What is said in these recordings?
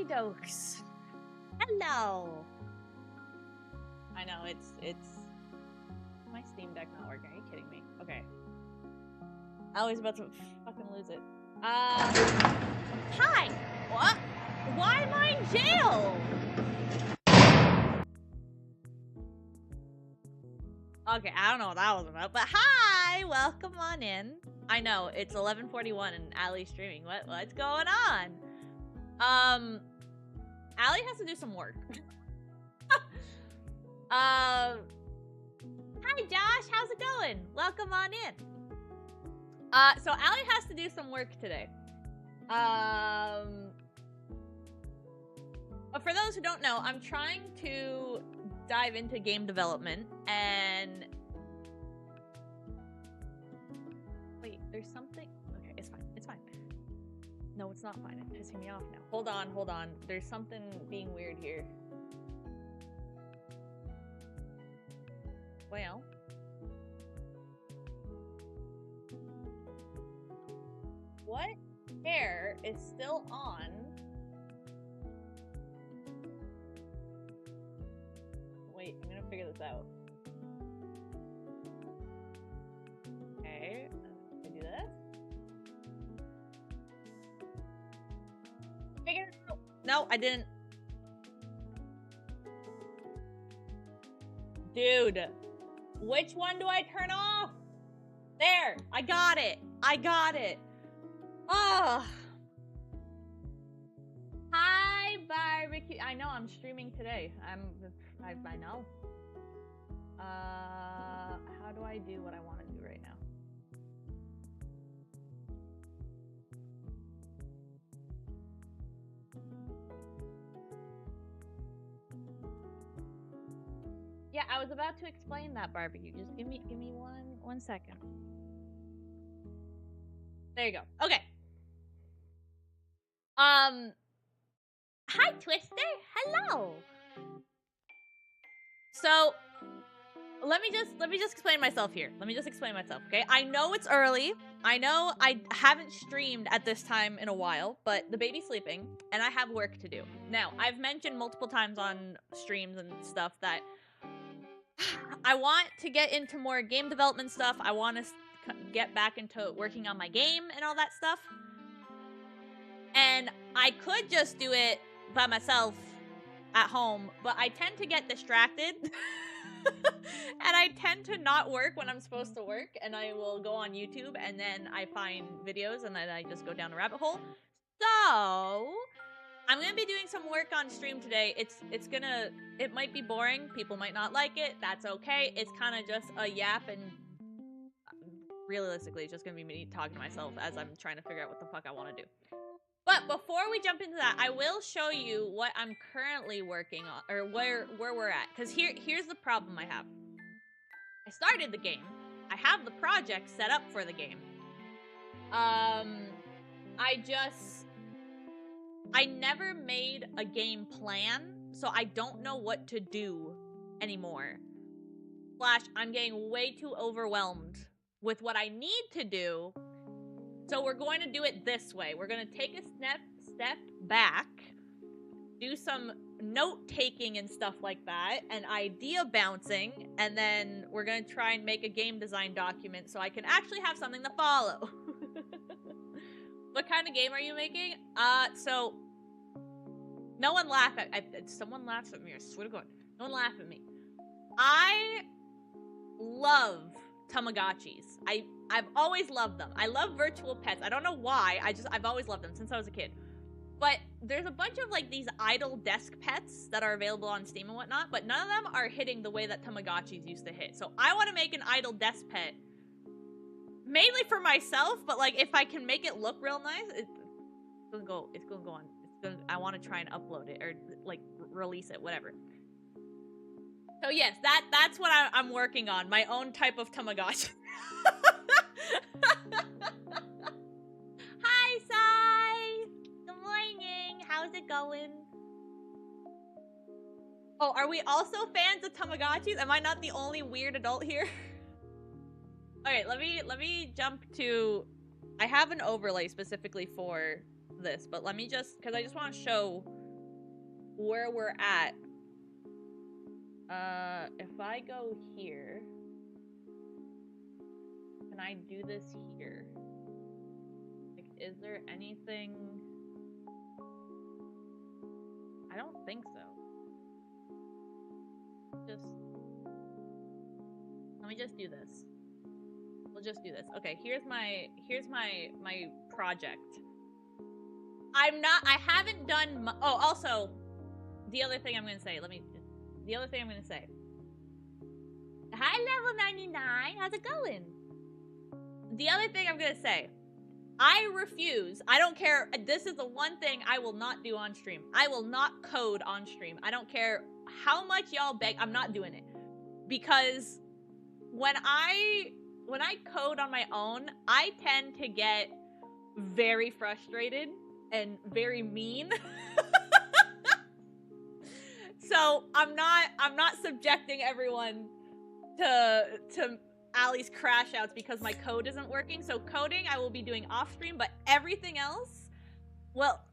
Okie dokes. Hello. I know it's my Steam Deck not working. Are you kidding me? Okay. I was about to fucking lose it. Hi. What? Why am I in jail? Okay, I don't know what that was about, but hi, welcome on in. I know it's 11:41 and Allie's streaming. What's going on? Allie has to do some work. Hi Josh, how's it going? Welcome on in. So Allie has to do some work today. But for those who don't know, I'm trying to dive into game development and wait, there's something. Okay, it's fine. It's fine. No, it's not fine. It's pissing me off now. Hold on. There's something being weird here. Well, what hair is still on? Wait, I'm gonna figure this out. Okay, I do this. Figure it out. No, I didn't. Dude, which one do I turn off? There, I got it. Oh. Hi, barbecue. I know I'm streaming today. I know. How do I do what I want to do right now? Yeah, I was about to explain that, barbecue. Just give me one second. There you go. Okay. Hi Twister. Hello. So, let me just explain myself here. Okay? I know it's early. I know I haven't streamed at this time in a while, but the baby's sleeping and I have work to do. Now, I've mentioned multiple times on streams and stuff that I want to get into more game development stuff. I want to get back into working on my game and all that stuff. And I could just do it by myself at home, but I tend to get distracted. And I tend to not work when I'm supposed to work, and I will go on YouTube and then I find videos and then I just go down a rabbit hole. So I'm gonna be doing some work on stream today. It might be boring, people might not like it, that's okay. It's kind of just a yap, and realistically it's just gonna be me talking to myself as I'm trying to figure out what the fuck I want to do. But before we jump into that, I will show you what I'm currently working on, or where we're at. Because here's the problem I have. I started the game. I have the project set up for the game. I never made a game plan, so I don't know what to do anymore. / I'm getting way too overwhelmed with what I need to do. So we're going to do it this way. We're going to take a step back, do some note-taking and stuff like that, and idea bouncing, and then we're going to try and make a game design document so I can actually have something to follow. What kind of game are you making? So no one laugh at someone laughs at me, I swear to God. No one laugh at me. I love Tamagotchis. I've always loved them. I love virtual pets. I don't know why. I've always loved them since I was a kid. But there's a bunch of like these idle desk pets that are available on Steam and whatnot, but none of them are hitting the way that Tamagotchis used to hit. So I want to make an idle desk pet, mainly for myself. But like, if I can make it look real nice, it's gonna go on. I want to try and upload it or like release it, whatever. So yes, that's what I'm working on. My own type of Tamagotchi. Hi, Sai! Good morning! How's it going? Oh, are we also fans of Tamagotchis? Am I not the only weird adult here? Okay, let me jump to... I have an overlay specifically for this, but let me just... Because I just want to show where we're at. If I go here, can I do this here? Like, is there anything? I don't think so. Let me just do this. We'll just do this. Okay, here's my project. I haven't done oh, also, the other thing I'm gonna say, hi, level 99, how's it going? The other thing I'm gonna say, I refuse, I don't care, this is the one thing I will not do on stream. I will not code on stream. I don't care how much y'all beg, I'm not doing it. Because when I code on my own, I tend to get very frustrated and very mean. So I'm not subjecting everyone to Allie's crash outs because my code isn't working. So coding I will be doing off stream, but everything else, well,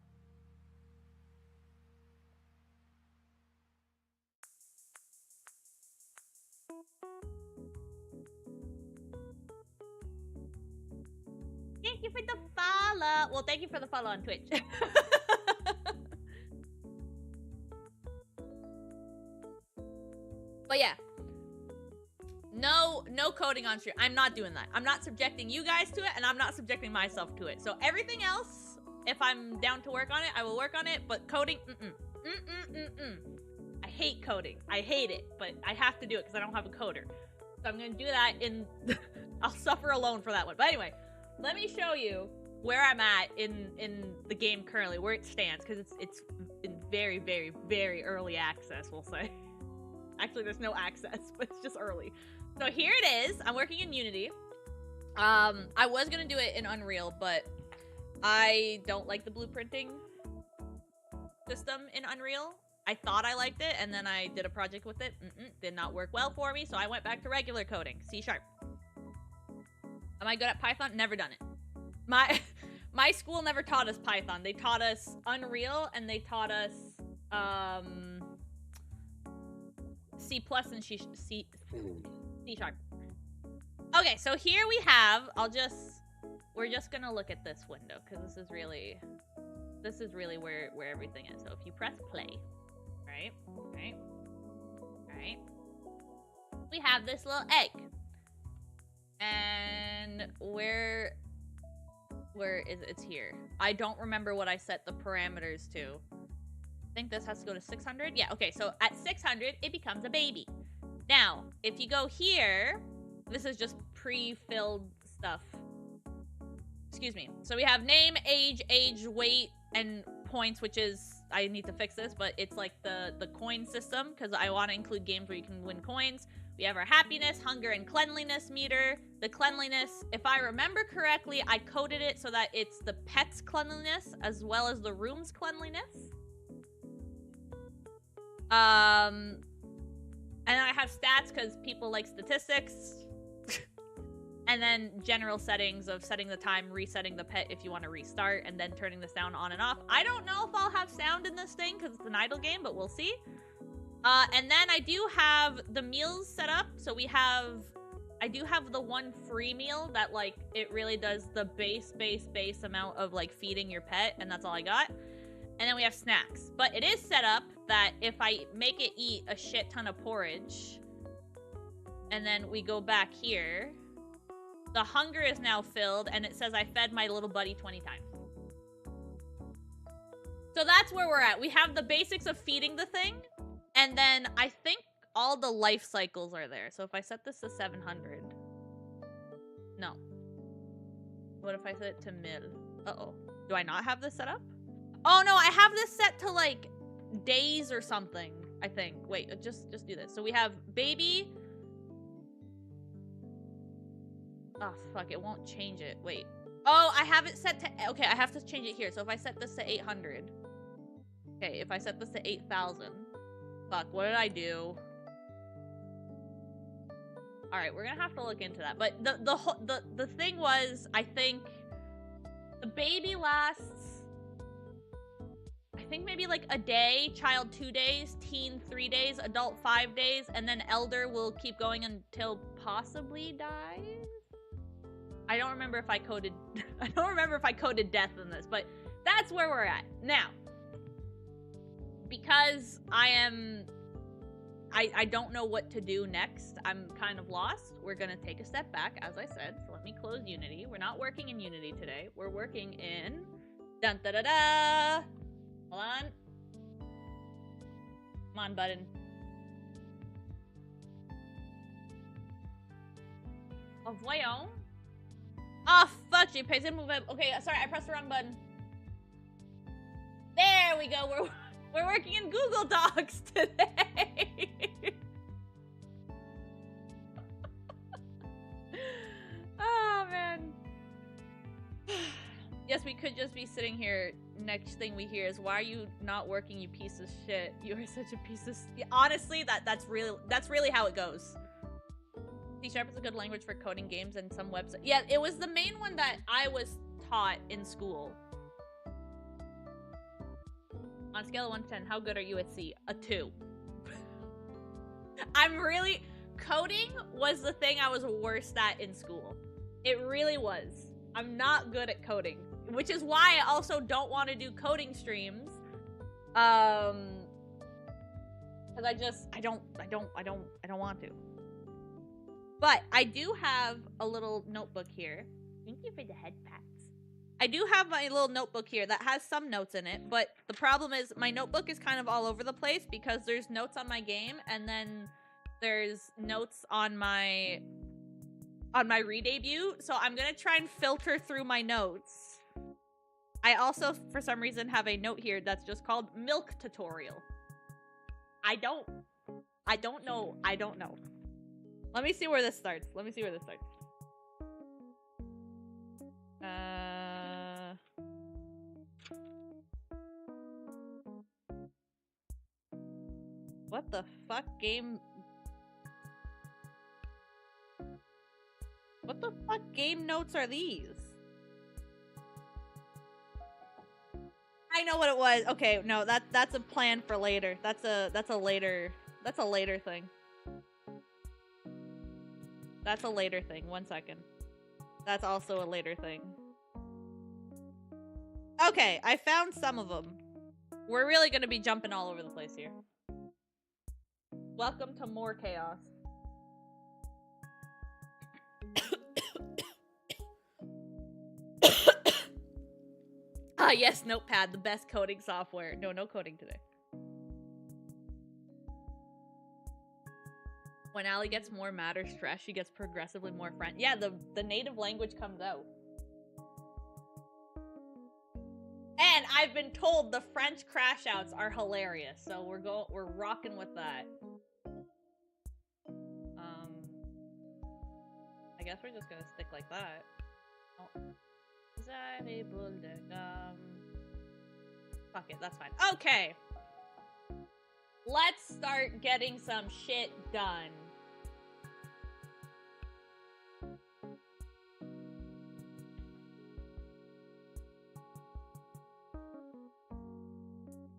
thank you for the follow. Well, thank you for the follow on Twitch. But yeah, no coding on stream. I'm not doing that. I'm not subjecting you guys to it, and I'm not subjecting myself to it. So everything else, if I'm down to work on it, I will work on it. But coding, I hate coding. I hate it, but I have to do it because I don't have a coder. So I'm gonna do that in. I'll suffer alone for that one. But anyway, let me show you where I'm at in the game currently, where it stands, because it's in very, very, very early access, we'll say. Actually, there's no access, but it's just early. So here it is. I'm working in Unity. I was gonna do it in Unreal, but I don't like the blueprinting system in Unreal. I thought I liked it, and then I did a project with it. Did not work well for me, so I went back to regular coding, C#. Am I good at Python? Never done it. My school never taught us Python. They taught us Unreal, and they taught us C+ and C#. Okay, so here we have, we're just gonna look at this window, because this is really where everything is. So if you press play, right, we have this little egg. And where is it? It's here. I don't remember what I set the parameters to. I think this has to go to 600. Yeah, okay, so at 600, it becomes a baby. Now, if you go here, this is just pre-filled stuff. Excuse me. So we have name, age, weight, and points, which is, I need to fix this, but it's like the coin system, because I want to include games where you can win coins. We have our happiness, hunger, and cleanliness meter. The cleanliness, if I remember correctly, I coded it so that it's the pet's cleanliness as well as the room's cleanliness. And I have stats because people like statistics. And then general settings of setting the time, resetting the pet if you want to restart, and then turning the sound on and off. I don't know if I'll have sound in this thing because it's an idle game, but we'll see. And then I do have the meals set up. So I do have the one free meal that, like, it really does the base amount of, like, feeding your pet, and that's all I got. And then we have snacks. But it is set up that if I make it eat a shit ton of porridge, and then we go back here, the hunger is now filled, and it says I fed my little buddy 20 times. So that's where we're at. We have the basics of feeding the thing, and then I think all the life cycles are there. So if I set this to 700... No. What if I set it to mil? Uh-oh. Do I not have this set up? Oh, no, I have this set to, like, days or something, I think. Wait, just do this. So we have baby... Oh, fuck, it won't change it. Wait. Oh, I have it set to... Okay, I have to change it here. So if I set this to 800... Okay, if I set this to 8,000... Fuck, what did I do? Alright, we're gonna have to look into that. But the thing was, I think... The baby lasts... I think maybe like a day, child 2 days, teen 3 days, adult 5 days, and then elder will keep going until possibly dies. I don't remember if I coded death in this, but that's where we're at. Now, because I don't know what to do next, I'm kind of lost. We're gonna take a step back, as I said, so let me close Unity. We're not working in Unity today. We're working in dun da da da. Hold on. Come on, button. Oh, voyons. Oh, fuck, j'ai pesé move. Okay, sorry, I pressed the wrong button. There we go. We're working in Google Docs today. Oh, man. Yes, we could just be sitting here. Next thing we hear is, why are you not working, you piece of shit? You are such a piece of... Honestly, that's really how it goes. C# is a good language for coding games and some websites. Yeah, it was the main one that I was taught in school. On a scale of 1 to 10, how good are you at C? A 2. Coding was the thing I was worst at in school. It really was. I'm not good at coding, which is why I also don't want to do coding streams. Because I don't want to. But I do have a little notebook here. Thank you for the head pats. I do have my little notebook here that has some notes in it, but the problem is my notebook is kind of all over the place because there's notes on my game and then there's notes on my re-debut, so I'm gonna try and filter through my notes. I also, for some reason, have a note here that's just called Milk Tutorial. I don't know. Let me see where this starts. What the fuck game? What the fuck game notes are these? I know what it was. Okay, no, that's a plan for later. That's a later thing. That's a later thing. 1 second. That's also a later thing. Okay, I found some of them. We're really gonna be jumping all over the place here. Welcome to more chaos. Ah, yes, Notepad, the best coding software. No coding today. When Allie gets more mad or stressed, she gets progressively more French. Yeah, the native language comes out. And I've been told the French crash outs are hilarious, so we're rocking with that. I guess we're just gonna stick like that. Oh. Fuck it, that's fine. Okay. Let's start getting some shit done.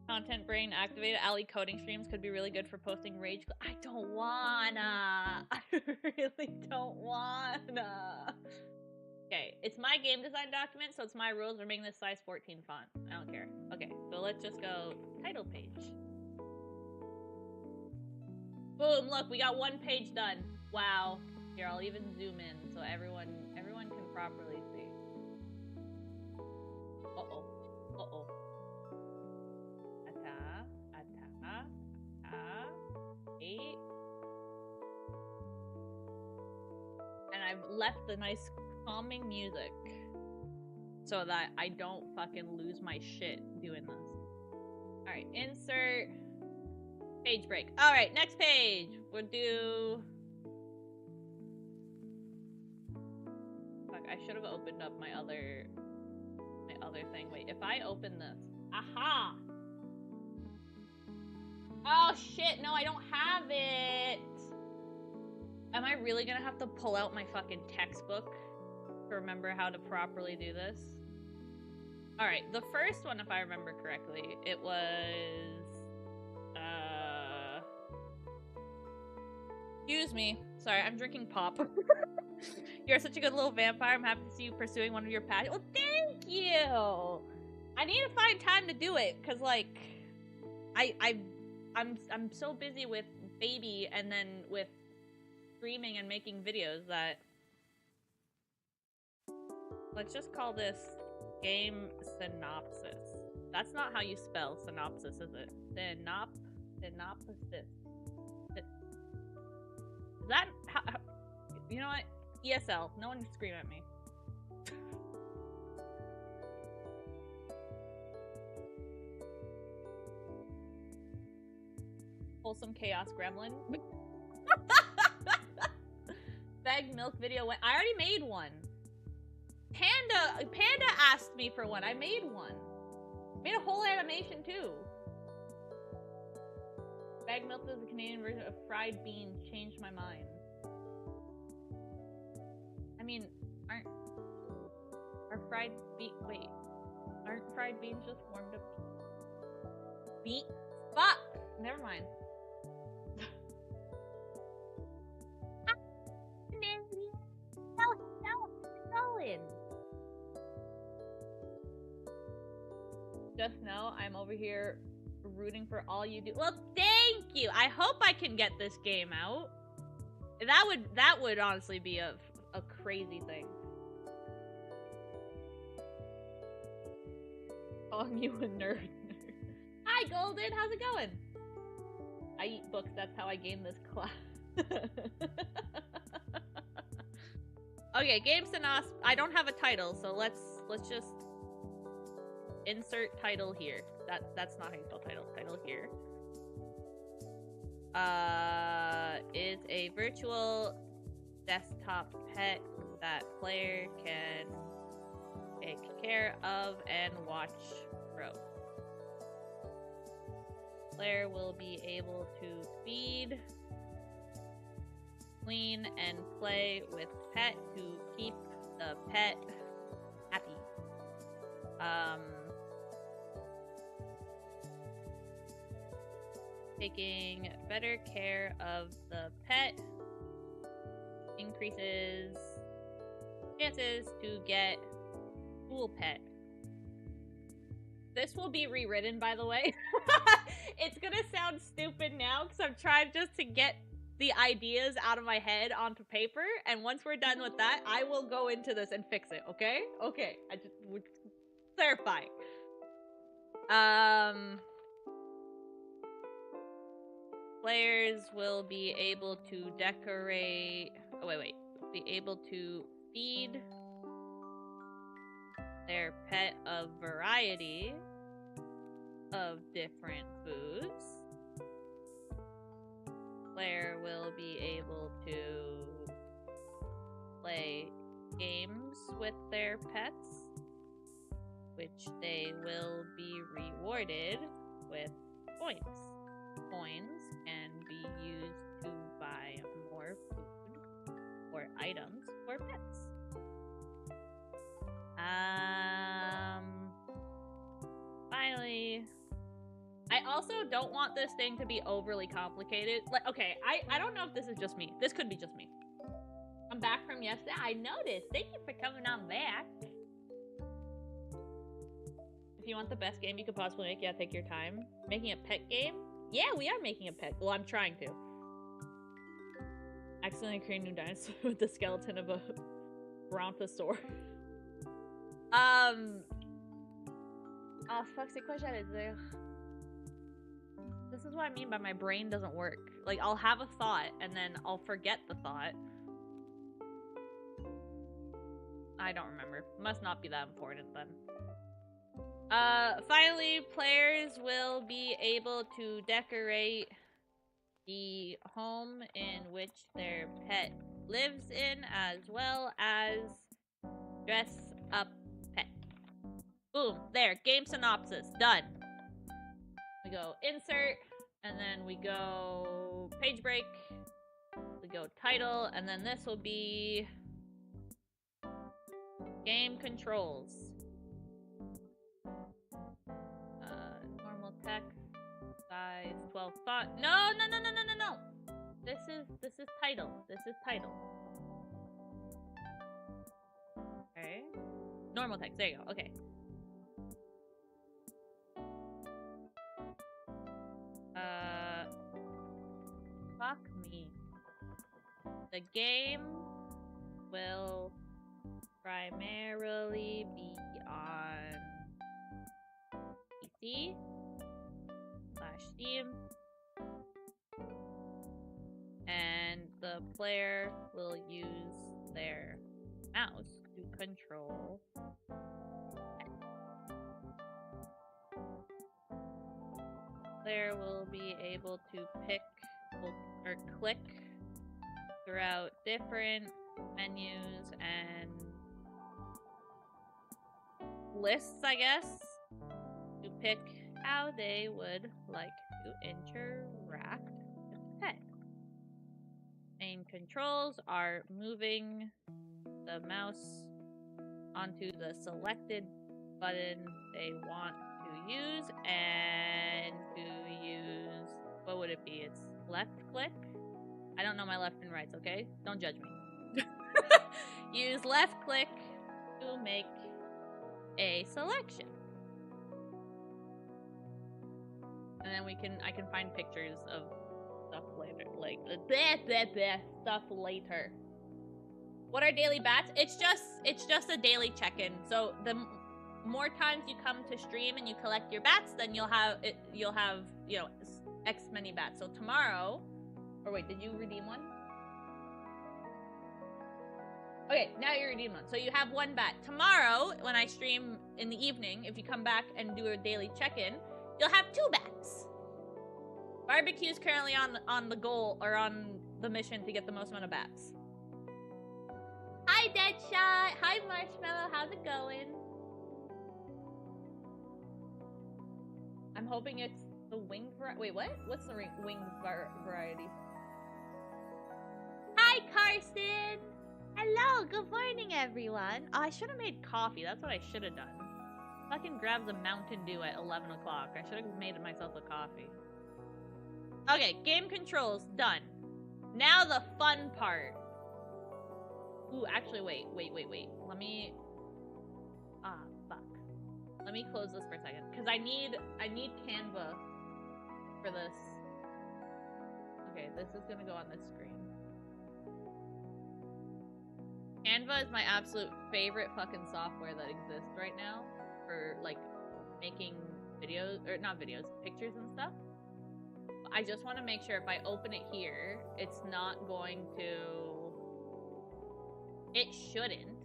Content brain activated. Allie coding streams could be really good for posting rage. I don't wanna. I really don't wanna. Okay, it's my game design document, so it's my rules. We're making this size 14 font. I don't care. Okay, so let's just go title page. Boom, look, we got 1 page done. Wow. Here, I'll even zoom in so everyone can properly see. Uh-oh. Uh-oh. Eight. And I've left the nice calming music so that I don't fucking lose my shit doing this. Alright, insert page break. Alright, next page. We'll do... Fuck, I should have opened up my other thing. Wait, if I open this... Aha! Oh shit, no, I don't have it! Am I really gonna have to pull out my fucking textbook to remember how to properly do this? Alright, the first one, if I remember correctly, it was... Excuse me. Sorry, I'm drinking pop. You're such a good little vampire. I'm happy to see you pursuing one of your passions. Well, thank you! I need to find time to do it, because, like... I'm so busy with baby and then with streaming and making videos that... Let's just call this game synopsis. That's not how you spell synopsis, is it? Synopsis. Is that how... You know what? ESL. No one scream at me. Wholesome chaos gremlin. Bag milk video went. I already made one. Panda asked me for one. I made one. Made a whole animation too. Bag milk is a Canadian version of fried beans. Changed my mind. I mean, aren't fried beans just warmed up? Fuck! Never mind. Just know I'm over here rooting for all you do. Well, thank you. I hope I can get this game out. That would honestly be a crazy thing. Calling you a nerd. Hi, Golden. How's it going? I eat books. That's how I gain this class. Okay, game synopsis. I don't have a title, so let's just insert title here. That's not how you spell title. Title here. Is a virtual desktop pet that player can take care of and watch grow. Player will be able to feed, clean, and play with pet to keep the pet happy. Taking better care of the pet increases chances to get cool pet. This will be rewritten, by the way. It's gonna sound stupid now because I'm trying just to get the ideas out of my head onto paper, and once we're done with that, I will go into this and fix it, okay? Okay, I just would clarify. Players will be able to decorate... Oh, wait. Be able to feed their pet a variety of different foods. Player will be able to play games with their pets, which they will be rewarded with points. Coins can be used to buy more food or items for pets. Finally, I also don't want this thing to be overly complicated. Like, okay, I don't know if this is just me. This could be just me. I'm back from yesterday. I noticed. Thank you for coming on back. If you want the best game you could possibly make, yeah, take your time. Making a pet game? Yeah, we are making a pet. Well, I'm trying to. Accidentally creating a new dinosaur with the skeleton of a brontosaur. Oh, fuck, c'est quoi j'allais dire? This is what I mean by my brain doesn't work. Like, I'll have a thought, and then I'll forget the thought. I don't remember. Must not be that important, then. Finally, players will be able to decorate the home in which their pet lives in, as well as dress up pet. Boom. There. Game synopsis. Done. We go insert, and then we go page break. We go title, and then this will be game controls. Text size 12 font. No. This is title. This is title. Okay. Normal text. There you go. Okay. Fuck me. The game will primarily be on PC / Steam, and the player will use their mouse to control. Player will be able to pick or click throughout different menus and lists, I guess, to pick how they would like to interact with the text. Main controls are moving the mouse onto the selected button they want to use, and to use, what would it be? It's left click? I don't know my left and rights, okay? Don't judge me. Use left click to make a selection. And then I can find pictures of stuff later, like stuff later. What are daily bats? It's just a daily check-in. So the more times you come to stream and you collect your bats, then you'll have you know, X many bats. So tomorrow, or wait, did you redeem one? Okay, now you redeem one. So you have one bat. Tomorrow, when I stream in the evening, if you come back and do a daily check-in, you'll have 2 bats. Barbecue's currently on the goal, or on the mission to get the most amount of bats. Hi, Deadshot. Hi, Marshmallow. How's it going? I'm hoping it's the winged variety. Wait, what? What's the winged variety? Hi, Carson. Hello. Good morning, everyone. Oh, I should have made coffee. That's what I should have done. Fucking grab the Mountain Dew at 11 o'clock. I should have made myself a coffee. Okay, game controls done. Now the fun part. Ooh, actually, wait. Let me... Ah, fuck. Let me close this for a second, because I need Canva for this. Okay, this is gonna go on this screen. Canva is my absolute favorite fucking software that exists right now for, like, making videos, or not videos, pictures and stuff. I just want to make sure if I open it here, it's not going to... It shouldn't.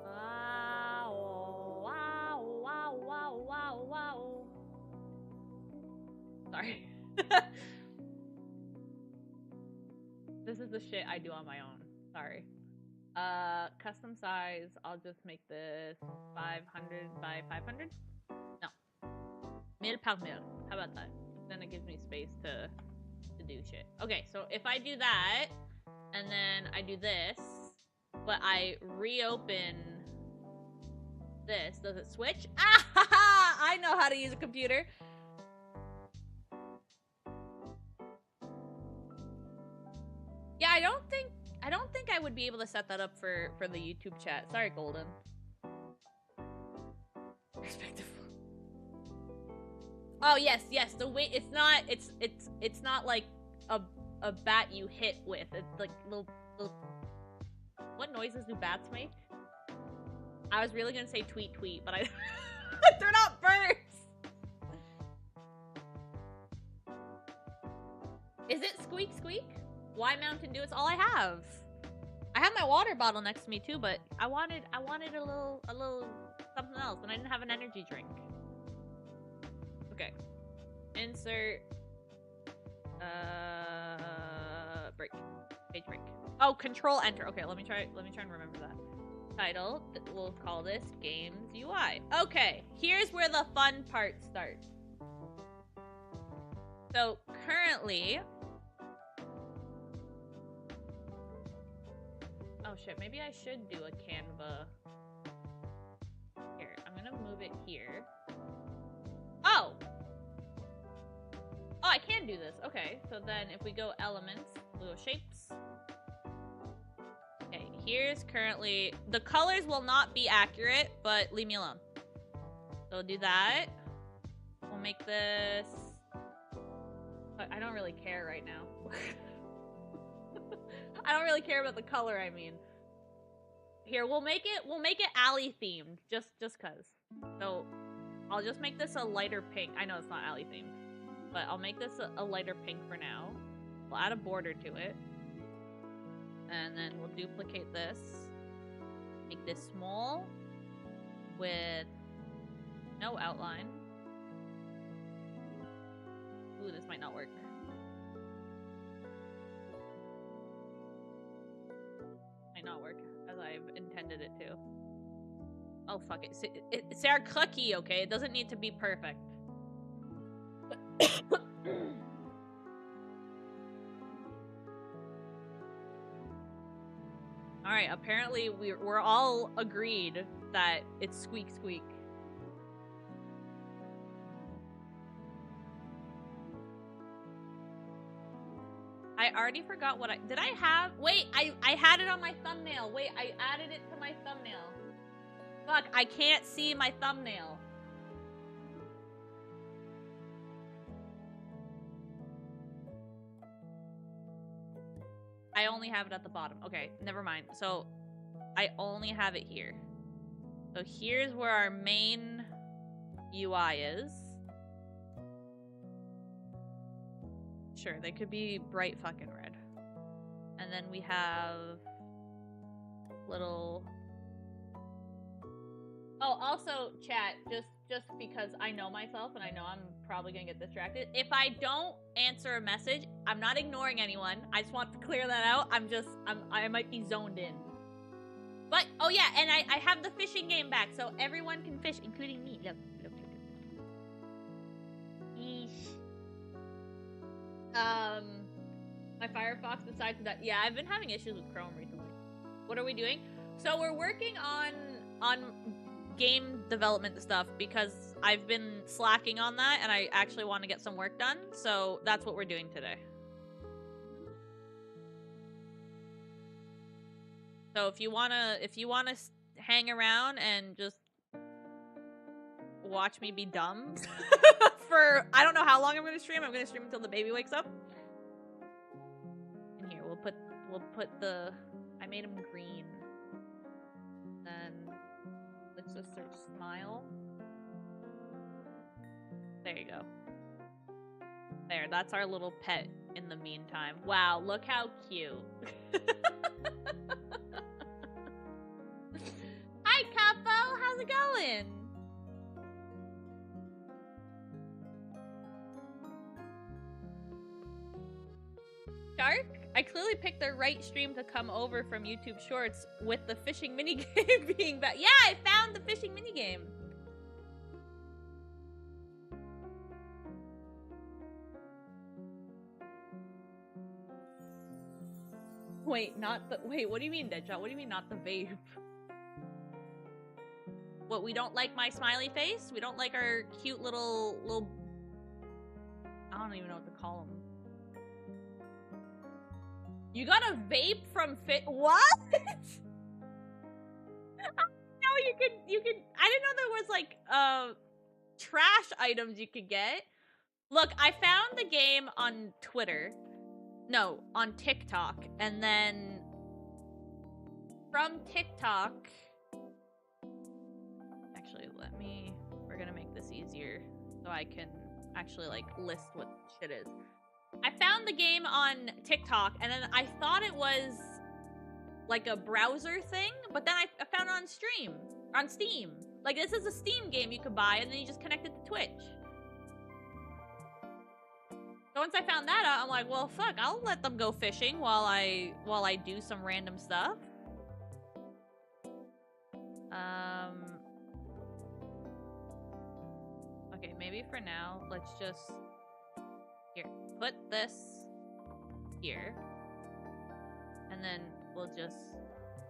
Wow. Sorry. This is the shit I do on my own. Sorry. Custom size, I'll just make this 500 by 500? No. 1000 par 1000. How about that? Then it gives me space to do shit. Okay, so if I do that, and then I do this, but I reopen this, does it switch? Ah ha ha! I know how to use a computer. Yeah, I don't think I would be able to set that up for the YouTube chat. Sorry, Golden. Respectful. Oh yes. The way it's not like a bat you hit with. It's like little. What noises do bats make? I was really gonna say tweet, but I they're not birds. Is it squeak? Why Mountain Dew? It's all I have. I have my water bottle next to me too, but I wanted a little something else, and I didn't have an energy drink. Okay. Insert break. Page break. Oh, control enter. Okay, let me try and remember that. Title, we'll call this Games UI. Okay, here's where the fun part starts. So currently, oh shit, maybe I should do a Canva. Here, I'm gonna gonna move it here. Oh! Oh, I can do this. Okay, so then if we go elements, we'll go shapes. Okay, here's currently... The colors will not be accurate, but leave me alone. So we'll do that. We'll make this... I don't really care right now. I don't really care about the color, I mean. Here, we'll make it alley themed, just cause. So, I'll just make this a lighter pink. I know it's not alley themed, but I'll make this a lighter pink for now. We'll add a border to it. And then we'll duplicate this. Make this small with no outline. Ooh, this might not work. Might not work as I've intended it to. Oh, fuck it. It's our cookie, okay? It doesn't need to be perfect. Alright, apparently we're all agreed that it's squeak squeak. I already forgot what did I have? Wait, I had it on my thumbnail. Wait, I added it to my thumbnail. Fuck, I can't see my thumbnail. I only have it at the bottom. Okay, never mind. So, I only have it here. So here's where our main UI is. Sure, they could be bright fucking red. And then we have little... Oh, also, chat, just because I know myself and I know I'm probably gonna get distracted. If I don't answer a message, I'm not ignoring anyone. I just want to clear that out. I might be zoned in. But, oh yeah, and I have the fishing game back, so everyone can fish, including me. Look. Yeesh. My Firefox decided that, yeah, I've been having issues with Chrome recently. What are we doing? So we're working on game development stuff because I've been slacking on that and I actually want to get some work done. So that's what we're doing today. So if you wanna hang around and just watch me be dumb for I don't know how long I'm gonna stream. I'm gonna stream until the baby wakes up. And here we'll put the I made him green. Then let's just search smile. There you go. There, that's our little pet in the meantime. Wow, look how cute. Hi, Capo! How's it going? Shark? I clearly picked the right stream to come over from YouTube Shorts with the fishing minigame being back. Yeah, I found the fishing minigame. Wait, what do you mean, Deadshot? What do you mean not the vape? What, we don't like my smiley face? We don't like our cute little... I don't even know what to call them. You got a vape from what? No, you could, I didn't know there was like, trash items you could get. Look, I found the game on Twitter. No, on TikTok. And then from TikTok, actually, we're gonna make this easier so I can actually like list what shit is. I found the game on TikTok, and then I thought it was like a browser thing, but then I found it on Steam. Like, this is a Steam game you could buy, and then you just connect it to Twitch. So once I found that out, I'm like, well, fuck, I'll let them go fishing while I do some random stuff. Okay, maybe for now, let's just... Here, put this here. And then we'll just...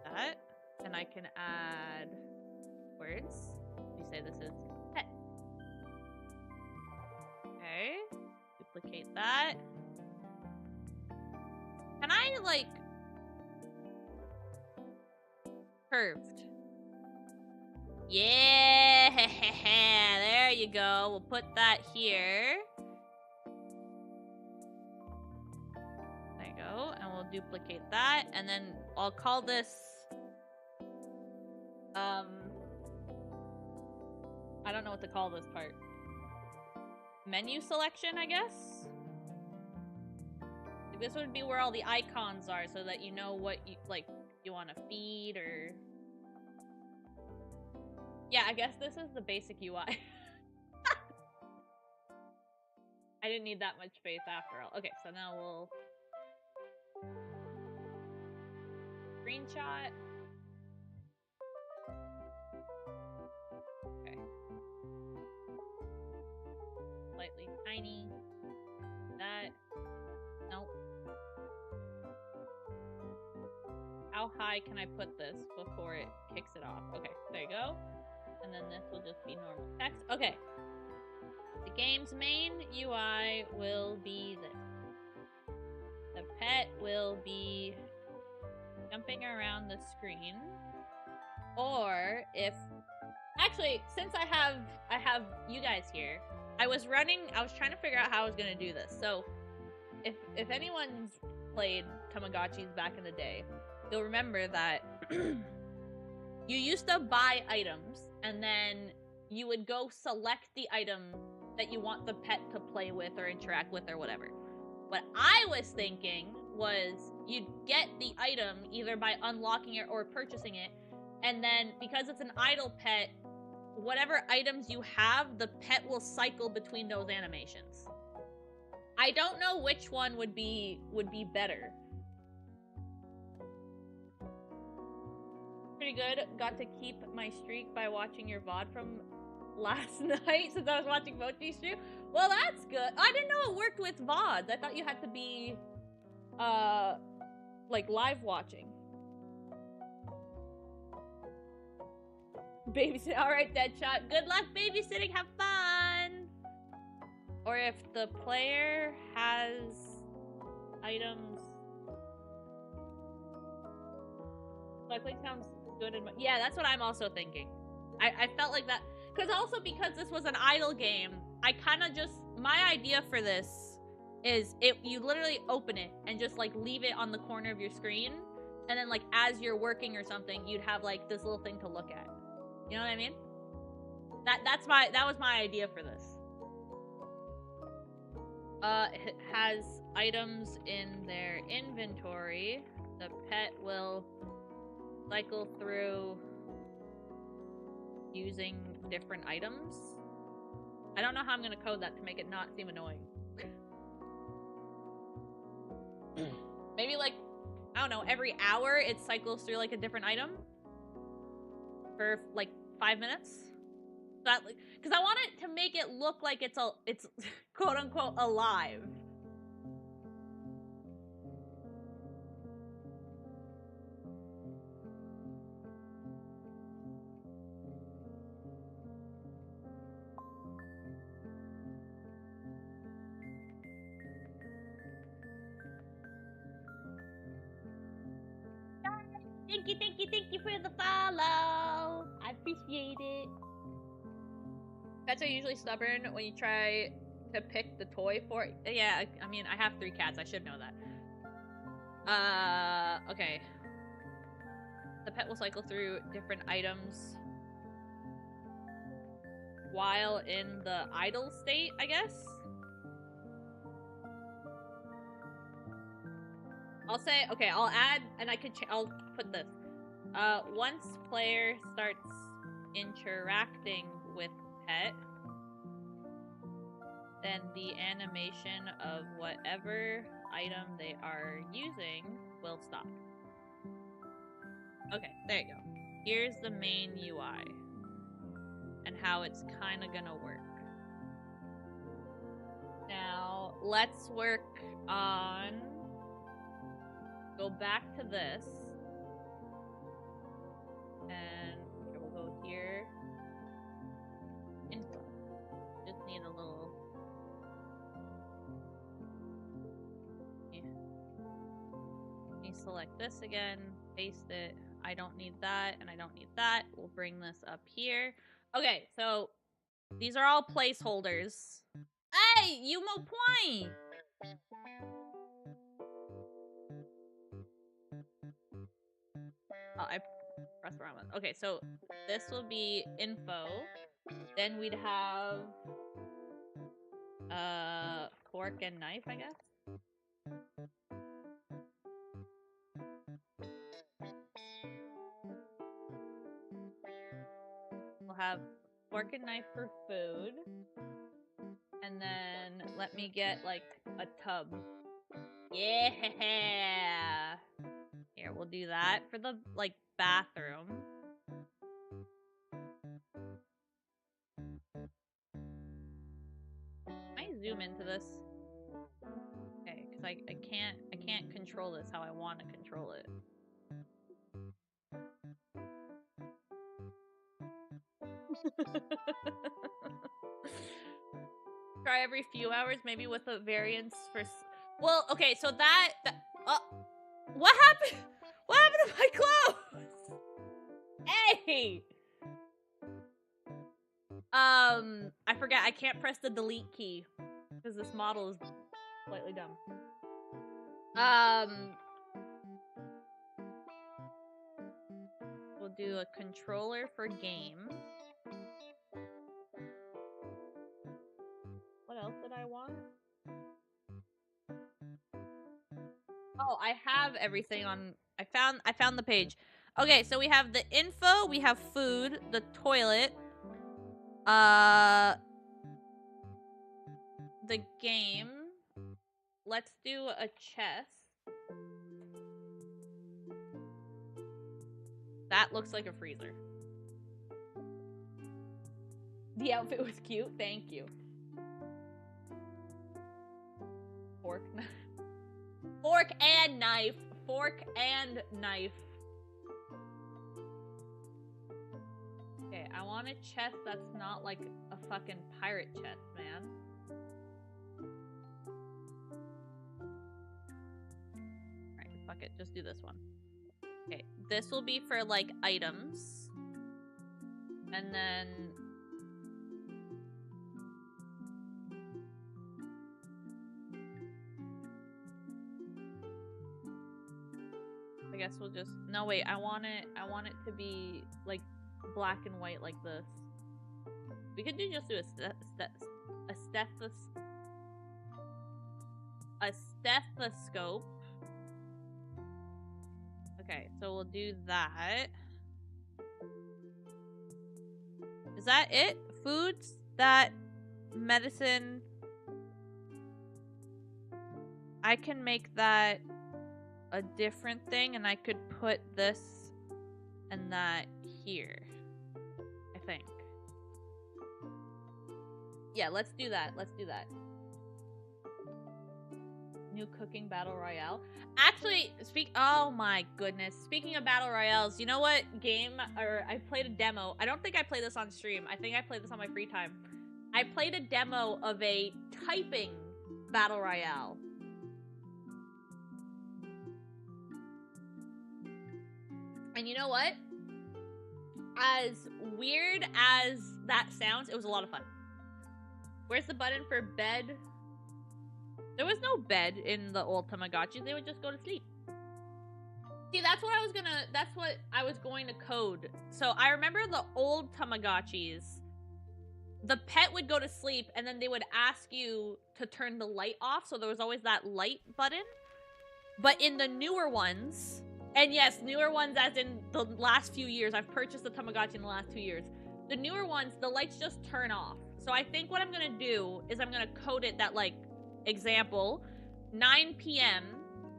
that. And I can add words. 2 say this is pet. Okay. Duplicate that. Can I, like... Curved. Yeah! There you go. We'll put that here. There you go. And we'll duplicate that. And then I'll call this... I don't know what to call this part. Menu selection, I guess? Like, this would be where all the icons are so that you know what you, like, you want to feed or... Yeah, I guess this is the basic UI. I didn't need that much space after all. Okay, so now we'll... Screenshot. Okay. Slightly tiny. That. Nope. How high can I put this before it kicks it off? Okay, there you go. And then this will just be normal text. Okay. The game's main UI will be this. The pet will be jumping around the screen. Or if... Actually, since I have you guys here, I was trying to figure out how I was gonna do this. So, if anyone's played Tamagotchis back in the day, you'll remember that you used to buy items, and then you would go select the item that you want the pet to play with or interact with or whatever. What I was thinking was you'd get the item either by unlocking it or purchasing it, and then because it's an idle pet, whatever items you have, the pet will cycle between those animations. I don't know which one would be better. Pretty good. Got to keep my streak by watching your VOD from last night since I was watching Mochi stream. Well, that's good. I didn't know it worked with VODs. I thought you had to be, like, live watching. Babysit. Alright, Deadshot. Good luck babysitting. Have fun! Or if the player has items... Luckily sounds good. Yeah, that's what I'm also thinking. I felt like that. Because because this was an idle game, I kind of just... My idea for this is you literally open it and just, like, leave it on the corner of your screen. And then, like, as you're working or something, you'd have, like, this little thing to look at. You know what I mean? That was my idea for this. It has items in their inventory. The pet will cycle through using different items. I don't know how I'm gonna code that to make it not seem annoying. Maybe like, I don't know, every hour it cycles through like a different item for like 5 minutes. That, because I want it to make it look like it's quote unquote alive. Thank you for the follow. I appreciate it. Cats are usually stubborn when you try to pick the toy for it. Yeah, I mean, I have 3 cats. I should know that. Okay. The pet will cycle through different items while in the idle state, I guess. I'll say, okay, I'll add, and I'll put this. Once player starts interacting with pet, then the animation of whatever item they are using will stop. Okay, there you go. Here's the main UI and how it's kind of gonna work. Now, let's work on... Go back to this. And we'll go here. me select this again, paste it. I don't need that, and I don't need that. We'll bring this up here. Okay, so these are all placeholders. Hey, you mo point! Oh, I pressed the wrong one. Okay, so this will be info. Then we'd have fork and knife, I guess. We'll have fork and knife for food. And then let me get like a tub. Yeah. Here, we'll do that for the like bathroom. Can I zoom into this? Okay, because I can't control this how I want to control it. Try every few hours, maybe with a variance for. Well, okay, so that what happened? What happened to my clothes? Hey. I forgot. I can't press the delete key because this model is slightly dumb. We'll do a controller for game. What else did I want? Oh, I have everything on. I found the page. Okay, so we have the info, we have food, the toilet, the game. Let's do a chest. That looks like a freezer. The outfit was cute. Thank you. Fork. Fork and knife. Fork and knife. Okay, I want a chest that's not like a fucking pirate chest, man. Alright, fuck it. Just do this one. Okay, this will be for like items. And then I guess we'll just no wait, I want it to be like black and white like this. We could just do a stethoscope. Okay, so we'll do that. Is that it? Foods, that, medicine. I can make that a different thing, and I could put this and that here. I think. Yeah, let's do that. Let's do that. New cooking battle royale. Actually, oh my goodness. Speaking of battle royales, you know what game, or I played a demo. I don't think I played this on stream. I think I played this on my free time. I played a demo of a typing battle royale. And you know what? As weird as that sounds, it was a lot of fun. Where's the button for bed? There was no bed in the old Tamagotchis. They would just go to sleep. See, that's what I was going to code. So I remember the old Tamagotchis. The pet would go to sleep, and then they would ask you to turn the light off. So there was always that light button. But in the newer ones, and yes, newer ones as in the last few years. I've purchased the Tamagotchi in the last 2 years. The newer ones, the lights just turn off. So I think what I'm going to do is I'm going to code it that, like, example, 9 p.m.,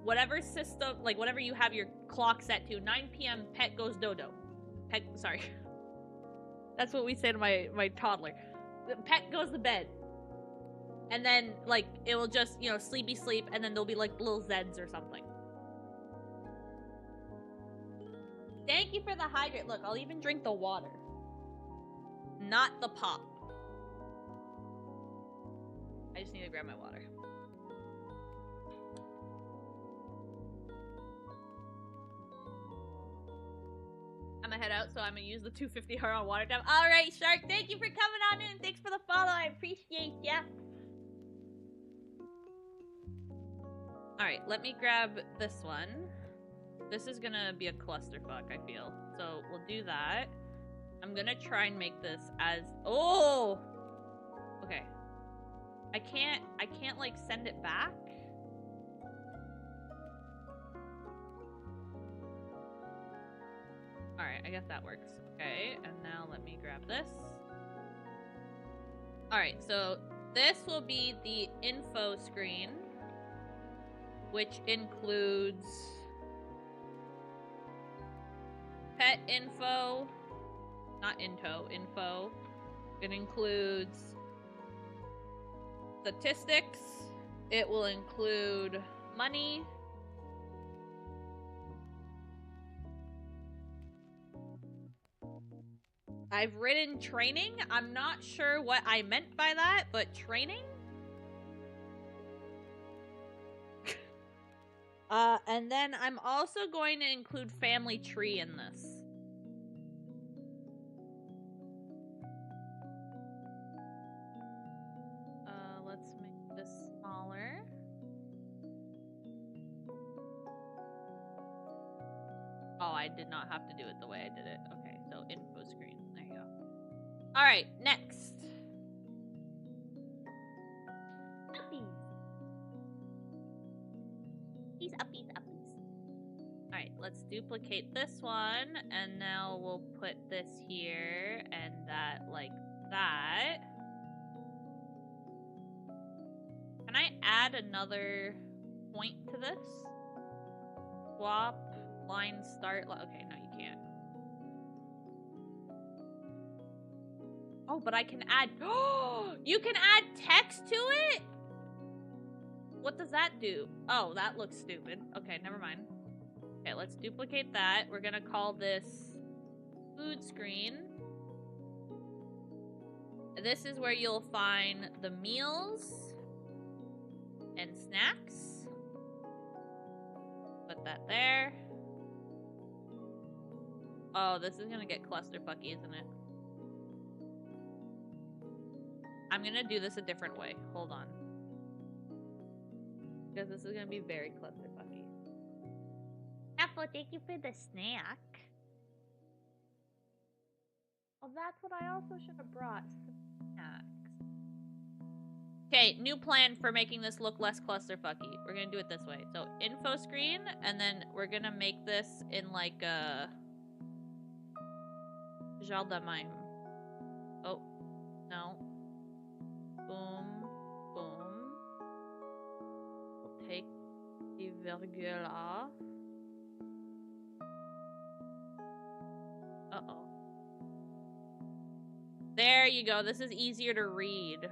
whatever system, like, whatever you have your clock set to, 9 p.m., pet goes dodo. Pet, sorry. That's what we say to my toddler. The pet goes to bed. And then, like, it will just, you know, sleepy sleep, and then there'll be, like, little Zeds or something. Thank you for the hydrate. Look, I'll even drink the water. Not the pop. I just need to grab my water. head out, so I'm gonna use the 250 heart on water time. All right, Shark, thank you for coming on in. Thanks for the follow. I appreciate ya. All right, let me grab this one. This is gonna be a clusterfuck, I feel. So we'll do that. I'm gonna try and make this as... Oh! Okay. I can't like send it back. Alright, I guess that works. Okay, and now let me grab this. Alright, so this will be the info screen, which includes pet info, not info. It includes statistics. It will include money. I've written training. I'm not sure what I meant by that, but training? And then I'm also going to include family tree in this. Let's make this smaller. Oh, I did not have to do it the way I did it. Okay, so info screen. There you go. All right, next. Uppies. Alright, let's duplicate this one, and now we'll put this here, and that like that. Can I add another point to this? Swap, line start, okay, no you can't. Oh, but I can add, oh, you can add text to it? What does that do? Oh, that looks stupid. Okay, never mind. Okay, let's duplicate that. We're gonna call this food screen. This is where you'll find the meals and snacks. Put that there. Oh, this is gonna get clusterfucky, isn't it? I'm gonna do this a different way. Hold on. Because this is gonna be very clusterfucky. Apple, thank you for the snack. Oh, that's what I also should have brought. Snacks. Okay, new plan for making this look less clusterfucky. We're gonna do it this way. So, info screen, and then we're gonna make this in like a... Jardin Mime. Oh, no. Boom. Take the virgule off. Uh-oh. There you go. This is easier to read.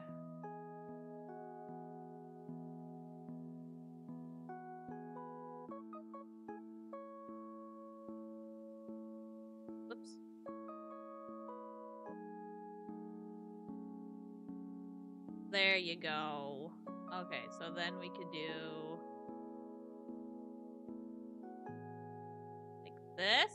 Whoops. There you go. Okay, so then we could do like this.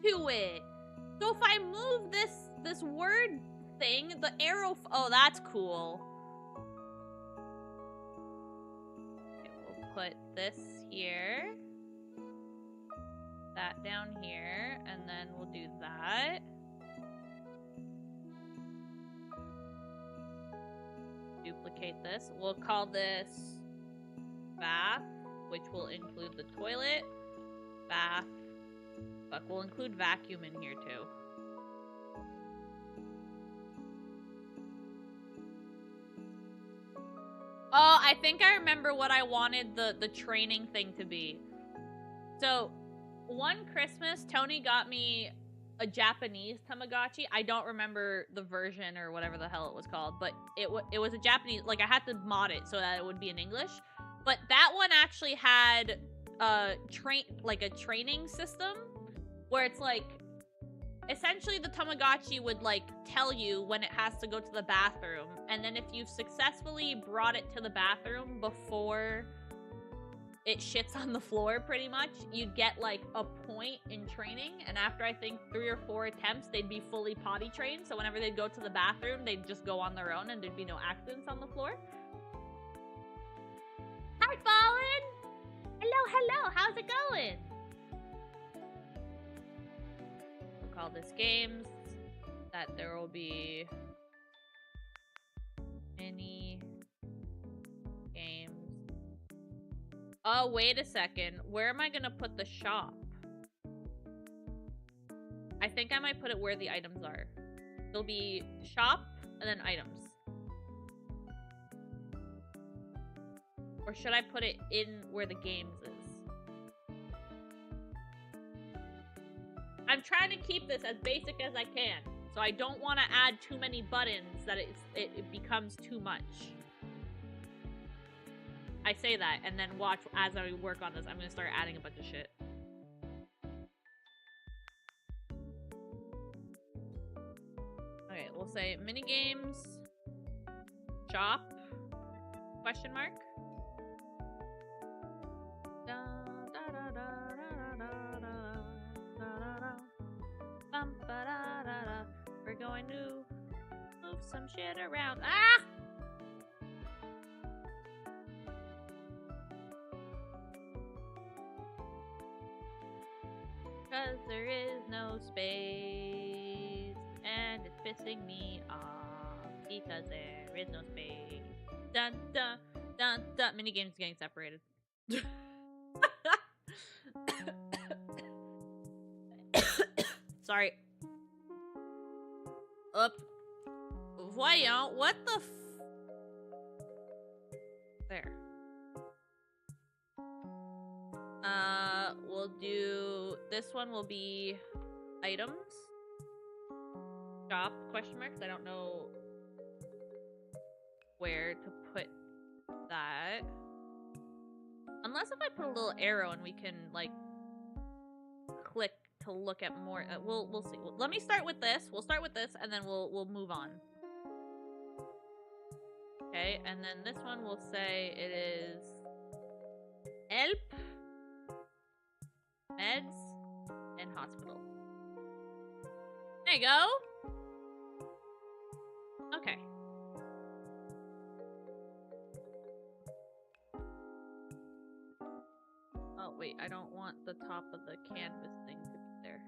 To it. So if I move this word thing, the arrow, oh, that's cool. Okay, we'll put this here. That down here, and then we'll do that. Duplicate this. We'll call this bath, which will include the toilet. Bath. Fuck, we'll include vacuum in here too. Oh, I think I remember what I wanted the training thing to be. So, one Christmas, Tony got me a Japanese Tamagotchi. I don't remember the version or whatever the hell it was called, but it was a Japanese, like I had to mod it so that it would be in English. But that one actually had a training system where it's like essentially the Tamagotchi would like tell you when it has to go to the bathroom, and then if you've successfully brought it to the bathroom before it shits on the floor, pretty much, you'd get like a point in training, and after I think 3 or 4 attempts, they'd be fully potty trained, so whenever they'd go to the bathroom, they'd just go on their own and there'd be no accidents on the floor. Hi, Fallen! Hello, how's it going? We'll call this games, that there will be many games. Oh, wait a second. Where am I gonna put the shop? I think I might put it where the items are. It'll be shop and then items. Or should I put it in where the games is? I'm trying to keep this as basic as I can, so I don't want to add too many buttons that it becomes too much. I say that, and then watch as I work on this. I'm gonna start adding a bunch of shit. Okay, we'll say minigames, shop, question mark. We're going to move some shit around. Ah! Cause there is no space, and it's pissing me off because there is no space. Dun dun dun dun. Minigames getting separated. Sorry. Up. Voyons, what the f... There. We'll do... This one will be items. Shop, question marks. I don't know where to put that. Unless if I put a little arrow and we can, like, click to look at more. We'll see. Let me start with this. We'll start with this, and then we'll move on. Okay, and then this one will say it is help, meds, and hospital. There you go. Okay. Oh wait, I don't want the top of the canvas thing to be there.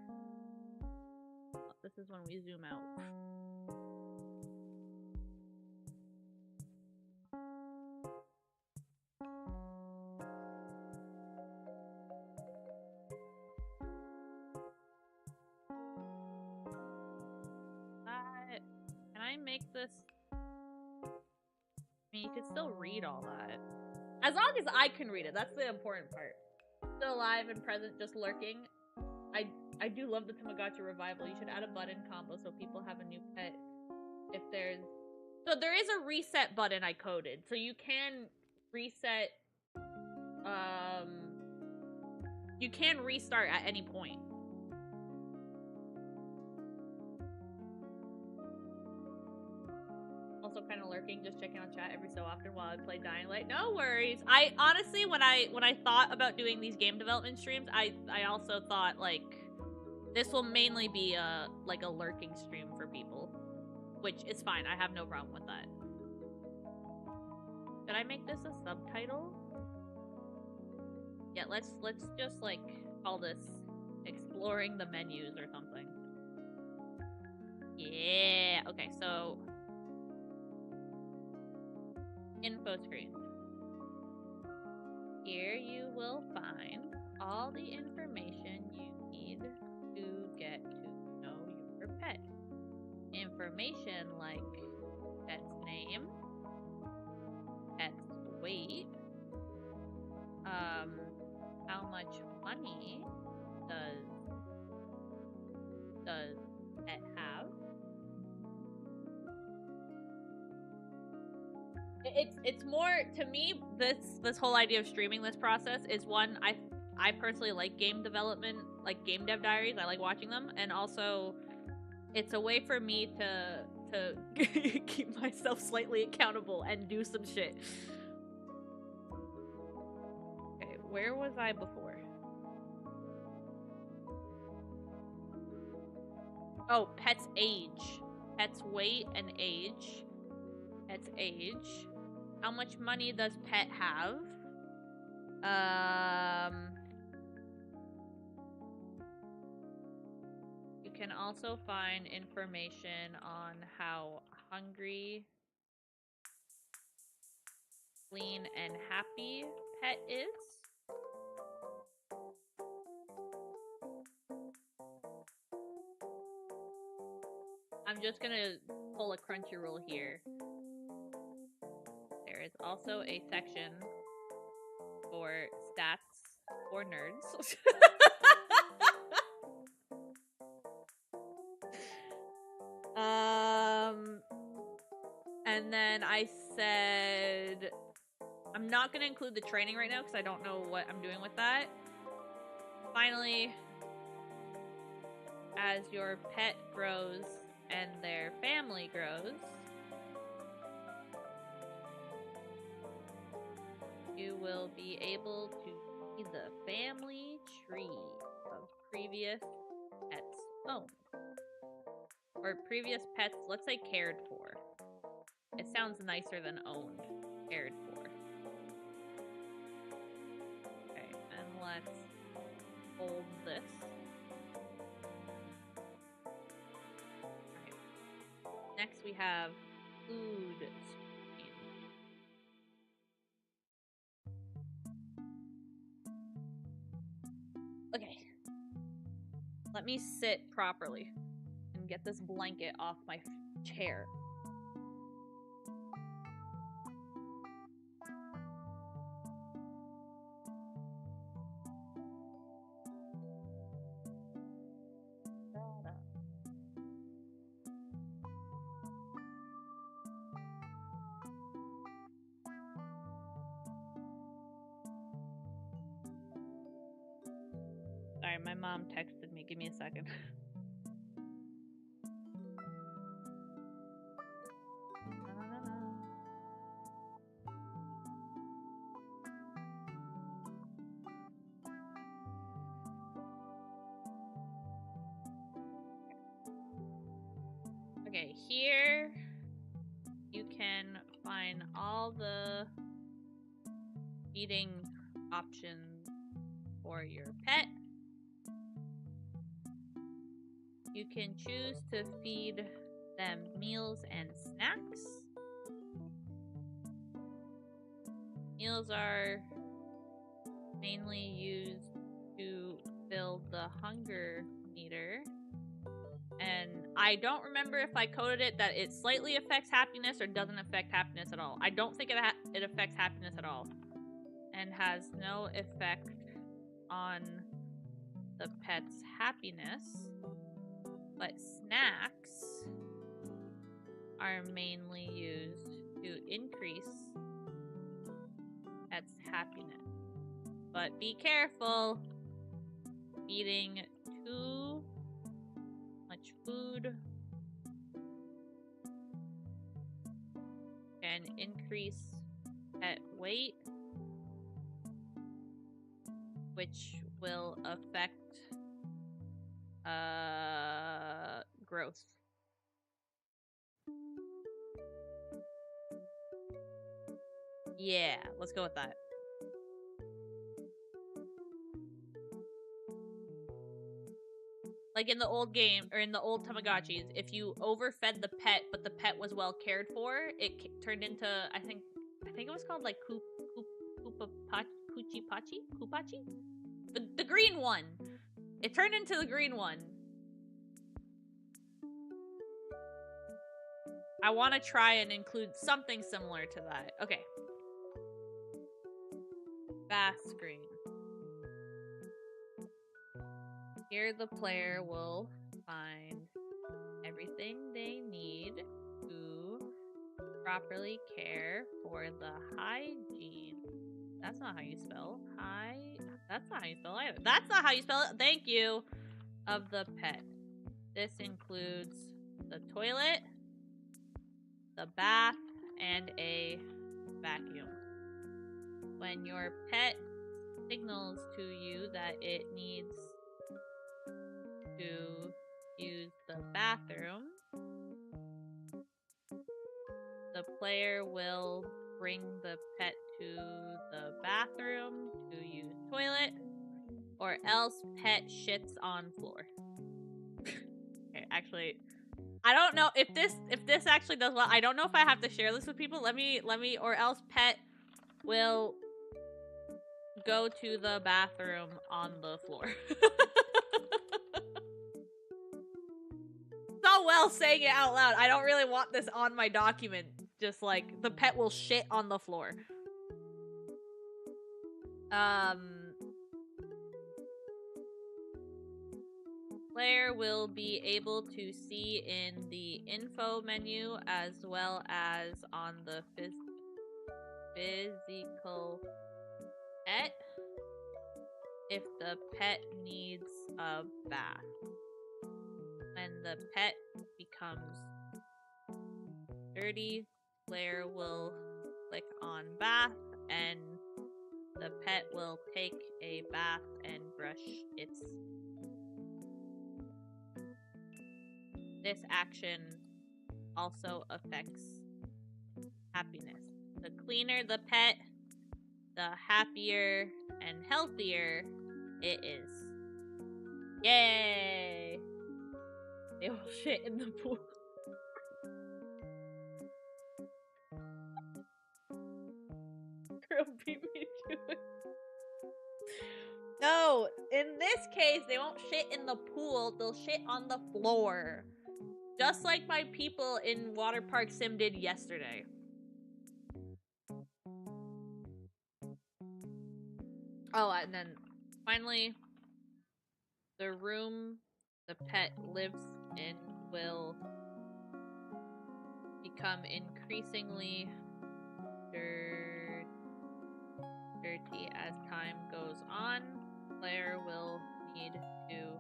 Oh, this is when we zoom out. Can I make this? I mean, you can still read all that. As long as I can read it, that's the important part. Still alive and present, just lurking. I do love the Tamagotchi revival. You should add a button combo so people have a new pet. If there's... So there is a reset button I coded. So you can reset... You can restart at any point. Also kind of lurking, just checking on chat every so often while I play Dying Light. No worries. I honestly, when I thought about doing these game development streams, I also thought like this will mainly be a lurking stream for people, which is fine. I have no problem with that. Should I make this a subtitle? Yeah, let's just like call this exploring the menus or something. Yeah. Okay, so info screen. Here you will find all the information you need to get to know your pet. Information like pet's name, pet's weight, how much money does pet have? It's more, to me, this whole idea of streaming this process is one, I personally like game development, like game dev diaries. I like watching them, and also It's a way for me to keep myself slightly accountable and do some shit. Okay, where was I before? Oh, pet's age. Pet's weight and age. Pet's age. How much money does pet have? You can also find information on how hungry, clean, and happy pet is. I'm just gonna pull a Crunchyroll here. There is also a section for stats for nerds. And then I said I'm not gonna include the training right now because I don't know what I'm doing with that. Finally, as your pet grows and their family grows, you will be able to see the family tree of previous pets owned. Or previous pets, let's say cared for. It sounds nicer than owned. Cared for. Okay, and let's hold this. Alright. Next we have food screen. Okay. Let me sit properly and get this blanket off my chair. Sorry, my mom texted me. Give me a second. Okay, here you can find all the feeding options for your pet. You can choose to feed them meals and snacks. Meals are mainly used to fill the hunger meter. And I don't remember if I coded it that it slightly affects happiness or doesn't affect happiness at all. I don't think it affects happiness at all. And has no effect on the pet's happiness. But snacks are mainly used to increase pet's happiness. But be careful. Eating too much food can increase pet weight, which will affect growth. Yeah, let's go with that. Like in the old game, or in the old Tamagotchis, if you overfed the pet, but the pet was well cared for, it turned into, I think it was called like Kupachi? The green one! It turned into the green one. I want to try and include something similar to that. Okay. Fast screen. Here the player will find everything they need to properly care for the hygiene. That's not how you spell. That's not how you spell either. That's not how you spell it. Thank you. Of the pet. This includes the toilet, the bath, and a vacuum. When your pet signals to you that it needs to use the bathroom, the player will bring the pet to the bathroom to use toilet, or else pet shits on floor. Okay, actually, I don't know if this actually does well. I don't know if I have to share this with people. Let me, or else pet will go to the bathroom on the floor. So well saying it out loud. I don't really want this on my document. Just like the pet will shit on the floor. Player will be able to see in the info menu as well as on the physical pet if the pet needs a bath. When the pet becomes dirty, player will click on bath and the pet will take a bath and brush its. This action also affects happiness. The cleaner the pet, the happier and healthier it is. Yay! They will shit in the pool. Girl beat me to it. No, in this case, they won't shit in the pool, they'll shit on the floor. Just like my people in Water Park Sim did yesterday. Oh, and then finally, the room the pet lives in will become increasingly dirty as time goes on. Player will need to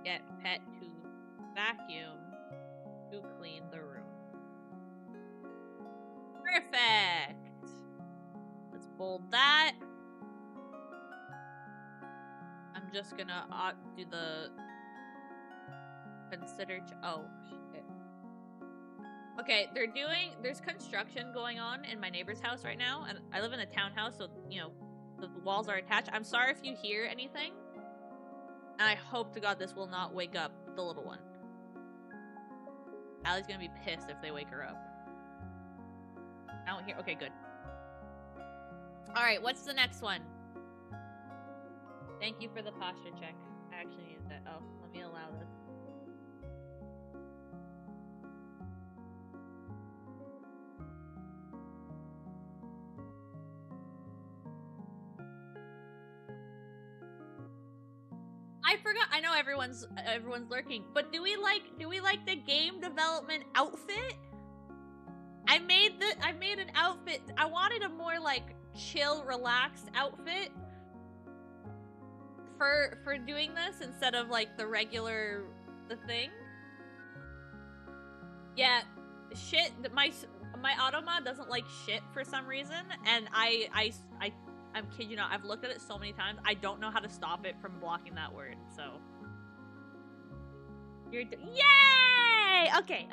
get pet to vacuum to clean the room. Perfect! Let's bold that. I'm just gonna do the consider. Oh, shit. Okay, there's construction going on in my neighbor's house right now, and I live in a townhouse, so, you know, the walls are attached. I'm sorry if you hear anything, and I hope to God this will not wake up the little one. Allie's gonna be pissed if they wake her up. I don't hear. Okay, good. Alright, what's the next one? Thank you for the posture check. I actually need that. Oh, let me allow this. I forgot. I know everyone's lurking, but do we like the game development outfit? I made an outfit. I wanted a more like chill, relaxed outfit for doing this instead of like the regular thing. Yeah, shit. My Automa doesn't like shit for some reason, and I'm kid you not, I've looked at it so many times. I don't know how to stop it from blocking that word. So yay! Okay.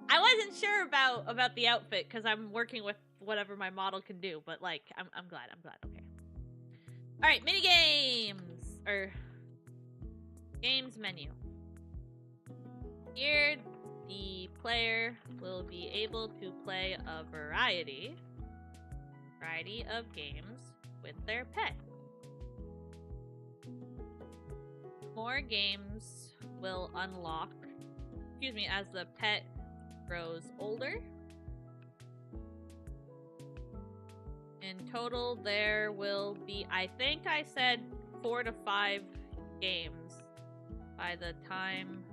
I wasn't sure about the outfit because I'm working with whatever my model can do, but like I'm glad. Okay. All right, mini games or games menu. Here, the player will be able to play a variety of games with their pet. More games will unlock, as the pet grows older. In total, there will be, I think I said 4 to 5 games by the time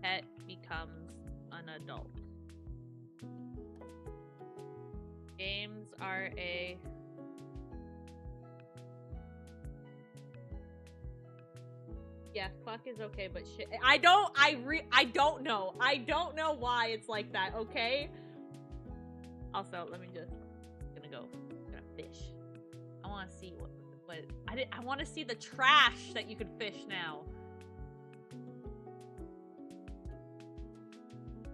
pet becomes an adult. Games are a Yeah, fuck is okay, but shit. I don't know. I don't know why it's like that, okay? Also, let me just, gonna fish. I want to see what I want to see the trash that you could fish now.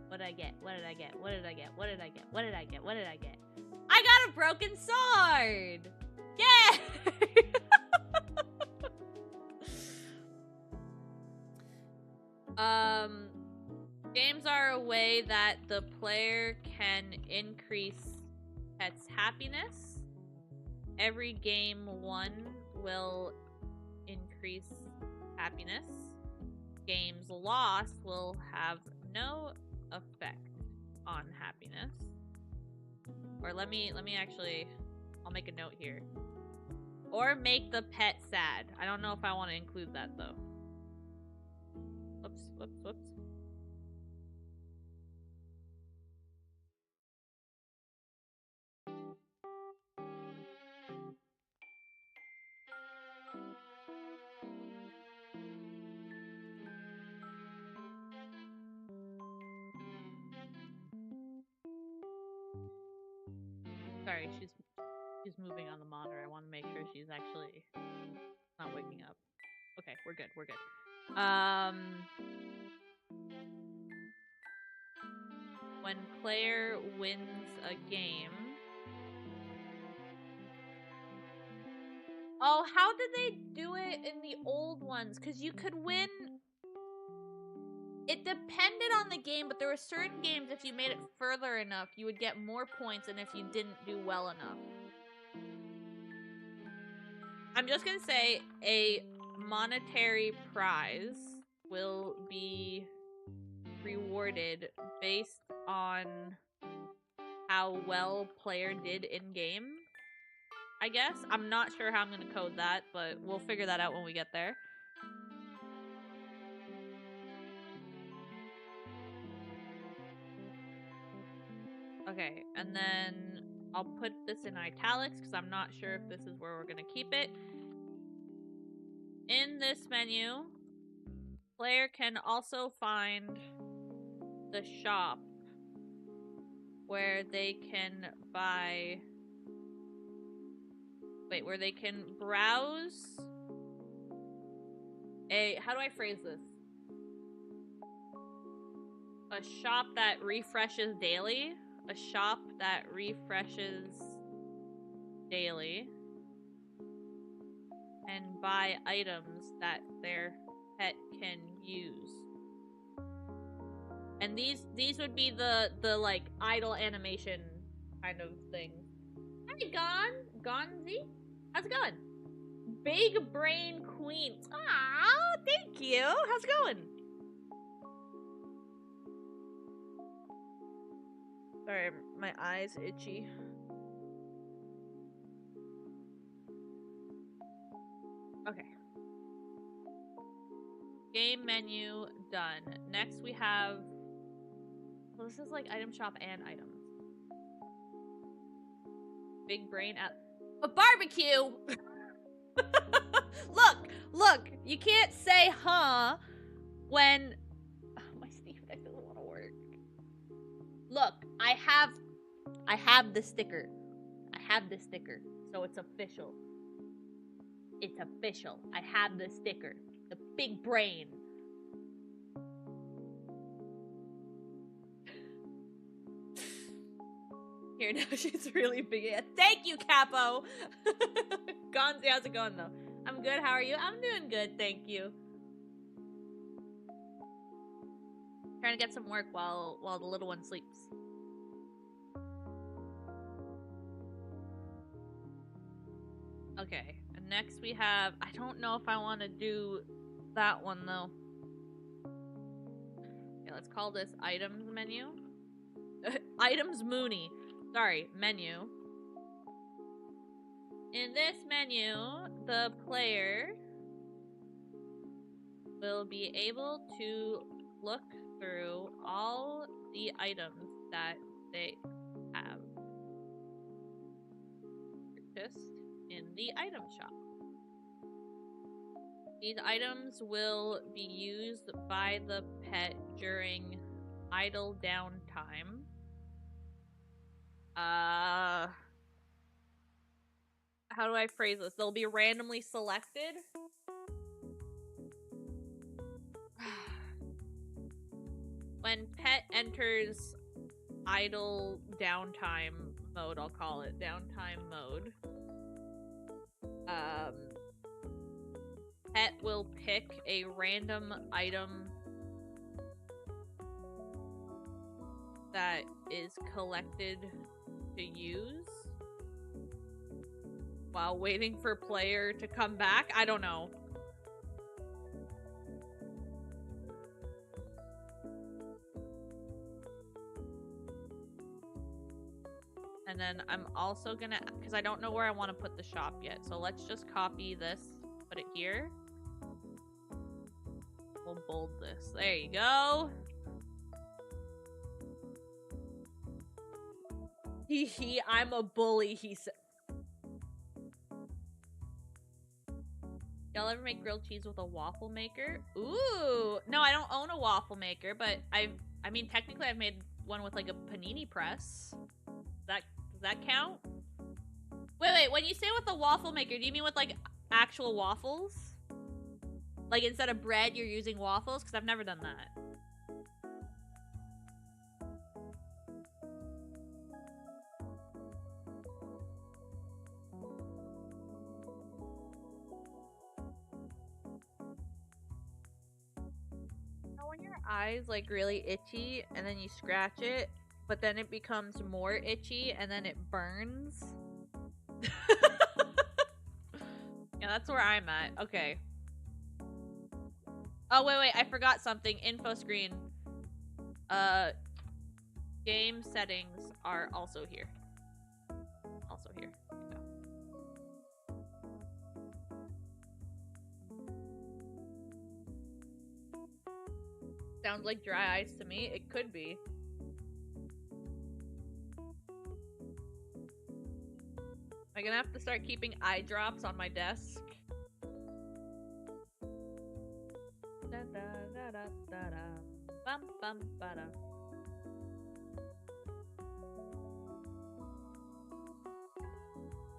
What did I get? What did I get? What did I get? What did I get? What did I get? What did I get? I got a broken sword! Yay! Games are a way that the player can increase pets' happiness. Every game won will increase happiness. Games lost will have no effect on happiness. Or let me actually, I'll make a note here. Or make the pet sad. I don't know if I want to include that though. Whoops, whoops, whoops. Sorry, she's moving on the monitor. I want to make sure she's actually not waking up. Okay, we're good. We're good. When player wins a game. Oh, how did they do it in the old ones? Because you could win. It depended on the game, but there were certain games, if you made it further enough, you would get more points than if you didn't do well enough. I'm just gonna say a monetary prize will be rewarded based on how well player did in game, I guess. I'm not sure how I'm gonna code that, but we'll figure that out when we get there. Okay, and then I'll put this in italics because I'm not sure if this is where we're gonna keep it. In this menu, player can also find the shop where they can buy... Wait, where they can browse a... How do I phrase this? A shop that refreshes daily. A shop that refreshes daily. And buy items that their pet can use. And these would be the like idle animation kind of thing. Hi Gonzi. How's it going? Big Brain Queen. Aw, thank you. How's it going? Sorry, my eye's itchy. Okay. Game menu done. Next we have... Well, this is like item shop and items. Big Brain at a barbecue! Look! You can't say huh when... Oh, my Steam Deck doesn't want to work. Look, I have the sticker. I have the sticker, so it's official. It's official. I have the sticker. The big brain. Here, now she's really big. Thank you, Capo! Gonzi, how's it going, though? I'm good, how are you? I'm doing good, thank you. Trying to get some work while the little one sleeps. Okay, and next we have... I don't know if I want to do that one, though. Okay, let's call this items menu. Items Mooney. Sorry, menu. In this menu, the player will be able to look through all the items that they have purchased in the item shop. These items will be used by the pet during idle downtime. How do I phrase this? They'll be randomly selected. When pet enters idle downtime mode, I'll call it downtime mode. Pet will pick a random item that is collected to use while waiting for player to come back. I don't know. And then I'm also gonna, because I don't know where I want to put the shop yet, so let's just copy this, put it here. We'll bold this. There you go. Hee, I'm a bully, he said. Y'all ever make grilled cheese with a waffle maker? Ooh! No, I don't own a waffle maker, but I mean, technically I've made one with like a panini press. Does that count? Wait, when you say with a waffle maker, do you mean with like actual waffles? Like instead of bread, you're using waffles? Because I've never done that. When your eyes like really itchy and then you scratch it, but then it becomes more itchy and then it burns. Yeah, that's where I'm at. Okay. Oh, wait, I forgot something. Info screen. Game settings are also here. Also here. There you go. Sounds like dry ice to me. It could be. I'm gonna have to start keeping eye drops on my desk. Da da da da da da. Bum bum ba da.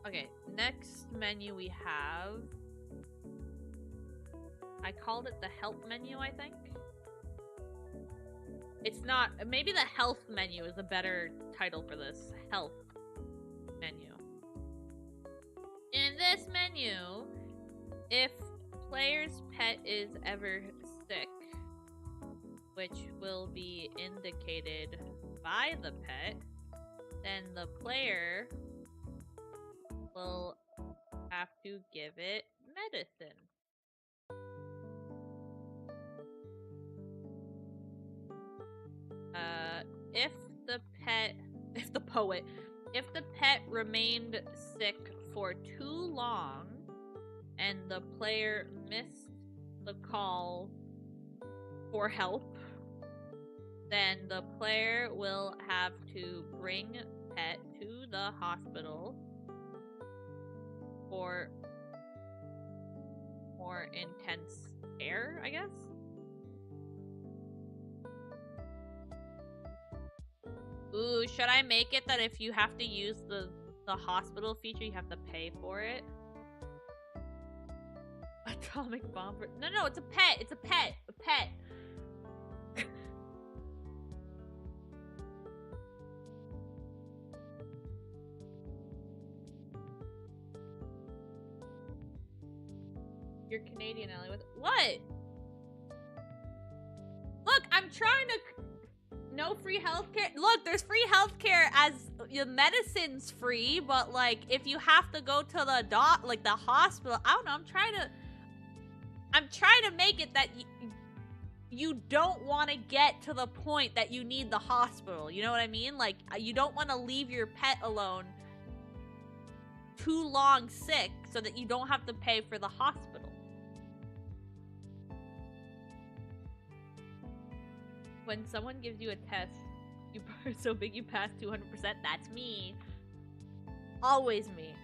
Okay, next menu we have. I called it the help menu, I think. It's not. Maybe the health menu is a better title for this. Health menu. In this menu, if player's pet is ever sick, which will be indicated by the pet, then the player will have to give it medicine. If the pet remained sick for too long and the player missed the call for help, then the player will have to bring pet to the hospital for more intense care, I guess? Ooh, should I make it that if you have to use the hospital feature, you have to pay for it? Atomic bomb. No, it's a pet. It's a pet. A pet. You're Canadian, Ellie. What? Look, I'm trying to. No free healthcare. Look, there's free healthcare as your medicine's free, but like if you have to go to the the hospital, I don't know. I'm trying to make it that you don't want to get to the point that you need the hospital. You know what I mean? Like you don't want to leave your pet alone too long sick so that you don't have to pay for the hospital. When someone gives you a test, you are so big you pass 200%, that's me. Always me.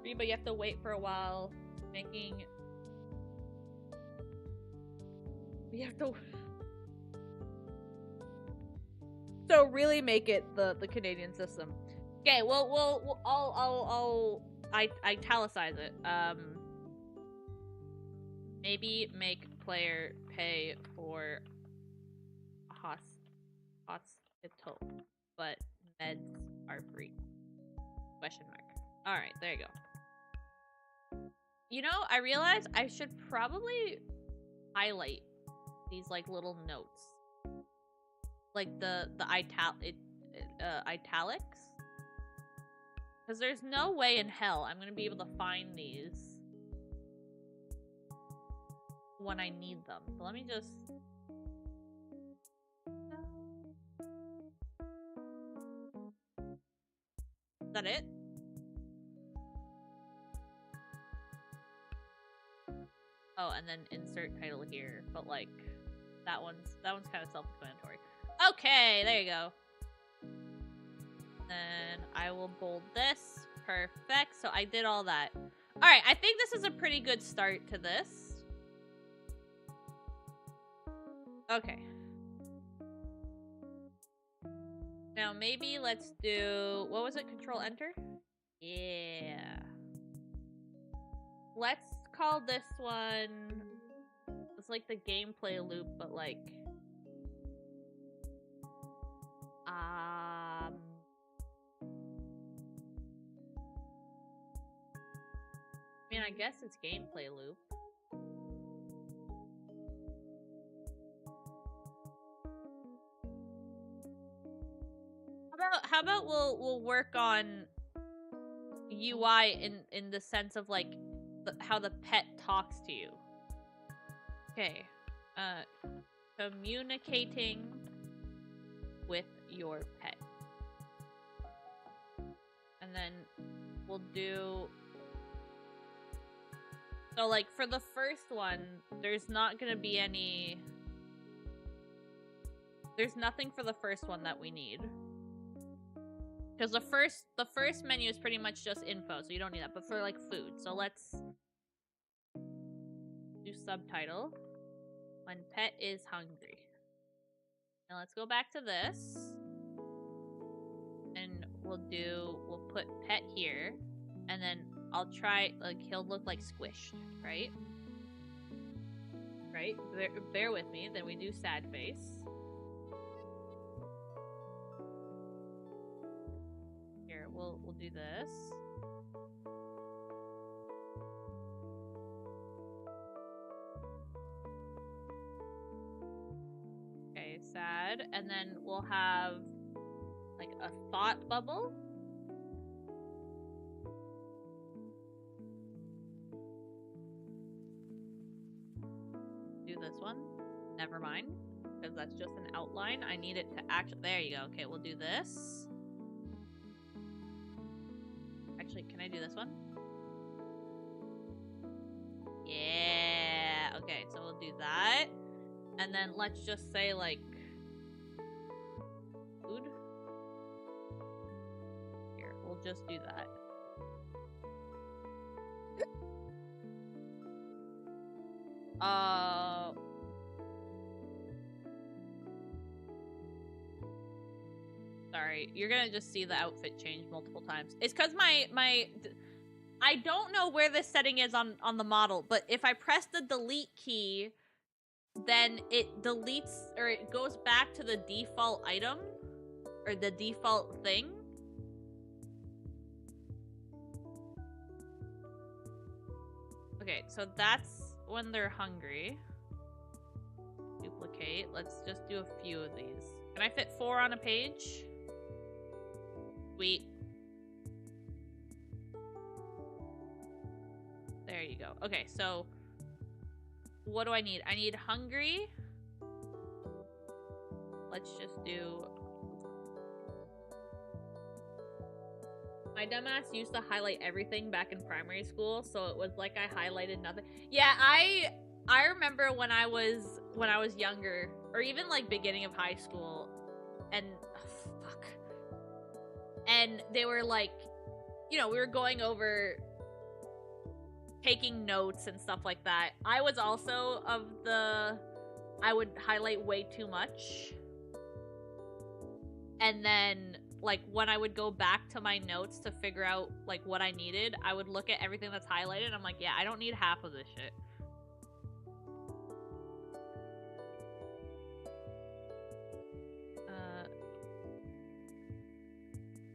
But you have to wait for a while. Making... We have to... So really make it the Canadian system. Okay, well, I'll italicize it. Maybe make player pay for hospital, but meds are free. Question mark. All right, there you go. You know, I realized I should probably highlight these like little notes, like the italics, because there's no way in hell I'm gonna be able to find these when I need them. So let me just... Is that it? Oh, and then insert title here, but like that one's kind of self-explanatory. Okay, there you go. Then I will bold this. Perfect. So I did all that. All right, I think this is a pretty good start to this. Okay. Now maybe let's do, what was it? Control Enter? Yeah. Let's call this one, it's like the gameplay loop, but like, I mean, I guess it's gameplay loop. How about we'll work on UI in the sense of like how the pet talks to you. Okay. Communicating with your pet. And then we'll do... So like for the first one, there's not gonna be any... There's nothing for the first one that we need. Because the first menu is pretty much just info, so you don't need that. But for like food, so let's do subtitle. When pet is hungry. Now let's go back to this, and we'll put pet here, and then I'll try, like, he'll look like squished, right? Right? Bear with me. Then we do sad face. We'll do this. Okay, sad. And then we'll have like a thought bubble. Do this one. Never mind, because that's just an outline. I need it to actually... There you go. Okay, we'll do this. Actually, can I do this one? Yeah. Okay, so we'll do that. And then let's just say, like, food. Here, we'll just do that. Sorry, you're gonna just see the outfit change multiple times. It's because I don't know where this setting is on the model, but if I press the delete key, then it deletes, or it goes back to the default item, or the default thing. Okay, so that's when they're hungry. Duplicate. Let's just do a few of these. Can I fit 4 on a page? Sweet. There you go. Okay, so what do I need? I need hungry. Let's just do... My dumbass used to highlight everything back in primary school, so it was like I highlighted nothing. Yeah, I remember when I was younger, or even like beginning of high school, and and they were like, you know, we were going over taking notes and stuff like that. I was also of the I would highlight way too much. And then like when I would go back to my notes to figure out like what I needed, I would look at everything that's highlighted and I'm like, yeah, I don't need half of this shit.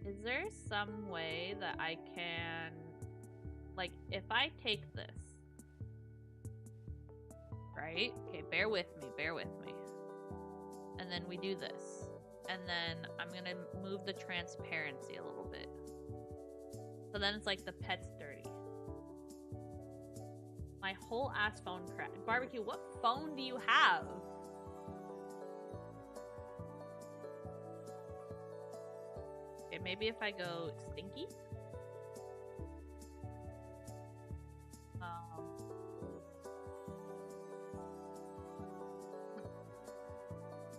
Is there some way that I can, like, if I take this, right? Okay, bear with me. And then we do this. And then I'm gonna move the transparency a little bit. So then it's like the pet's dirty. My whole ass phone cracked. Barbecue, what phone do you have? Okay, maybe if I go stinky?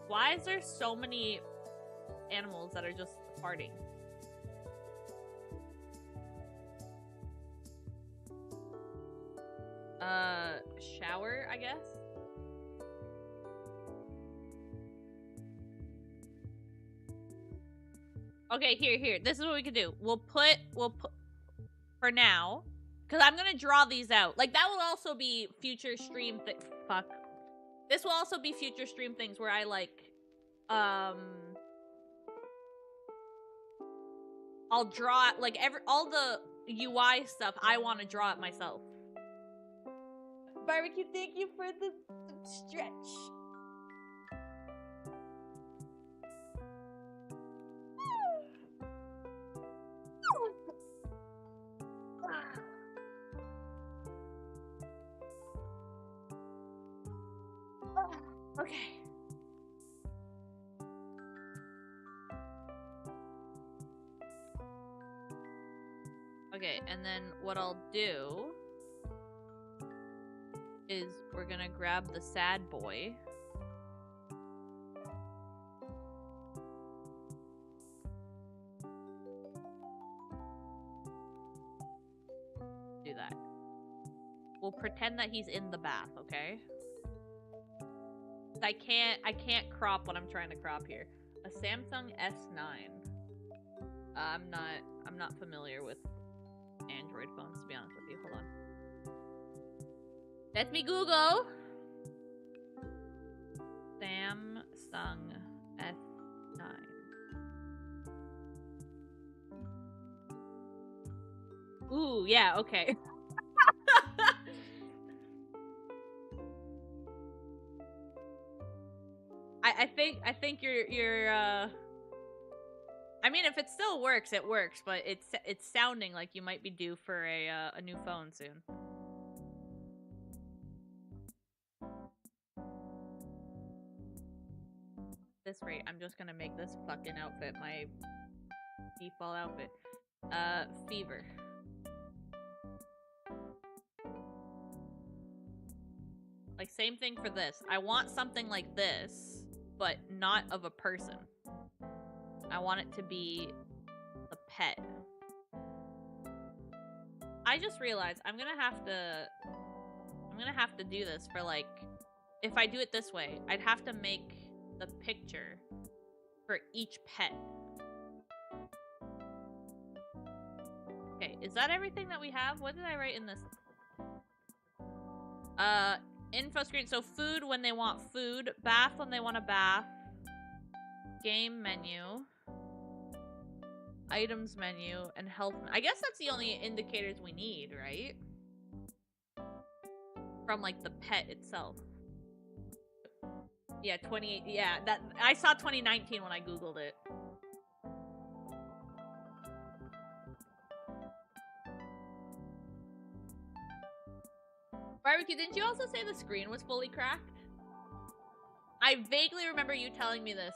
Why is there so many animals that are just farting? Shower, I guess? Okay, here. This is what we can do. We'll put for now, because I'm gonna draw these out. Like, that will also be future stream fuck. This will also be future stream things where I, like, I'll draw, like, all the UI stuff, I want to draw it myself. Barbecue, thank you for the stretch. Okay. Okay, and then what I'll do is we're gonna grab the sad boy. Do that. We'll pretend that he's in the bath, okay? I can't crop what I'm trying to crop here. A Samsung S9. I'm not familiar with Android phones, to be honest with you. Hold on. Let me Google. Samsung S9. Ooh, yeah, okay. I think you're I mean, if it still works, it works, but it's sounding like you might be due for a new phone soon. At this rate, I'm just gonna make this fucking outfit my default outfit. Fever. Like, same thing for this. I want something like this, but not of a person. I want it to be a pet. I just realized I'm gonna have to do this for, like, if I do it this way, I'd have to make the picture for each pet. Okay, is that everything that we have? What did I write in this? Info screen. So food when they want food, bath when they want a bath, game menu, items menu, and health. I guess that's the only indicators we need, right? From, like, the pet itself. Yeah, 28. Yeah, that I saw 2019 when I Googled it. Barbecue, didn't you also say the screen was fully cracked? I vaguely remember you telling me this.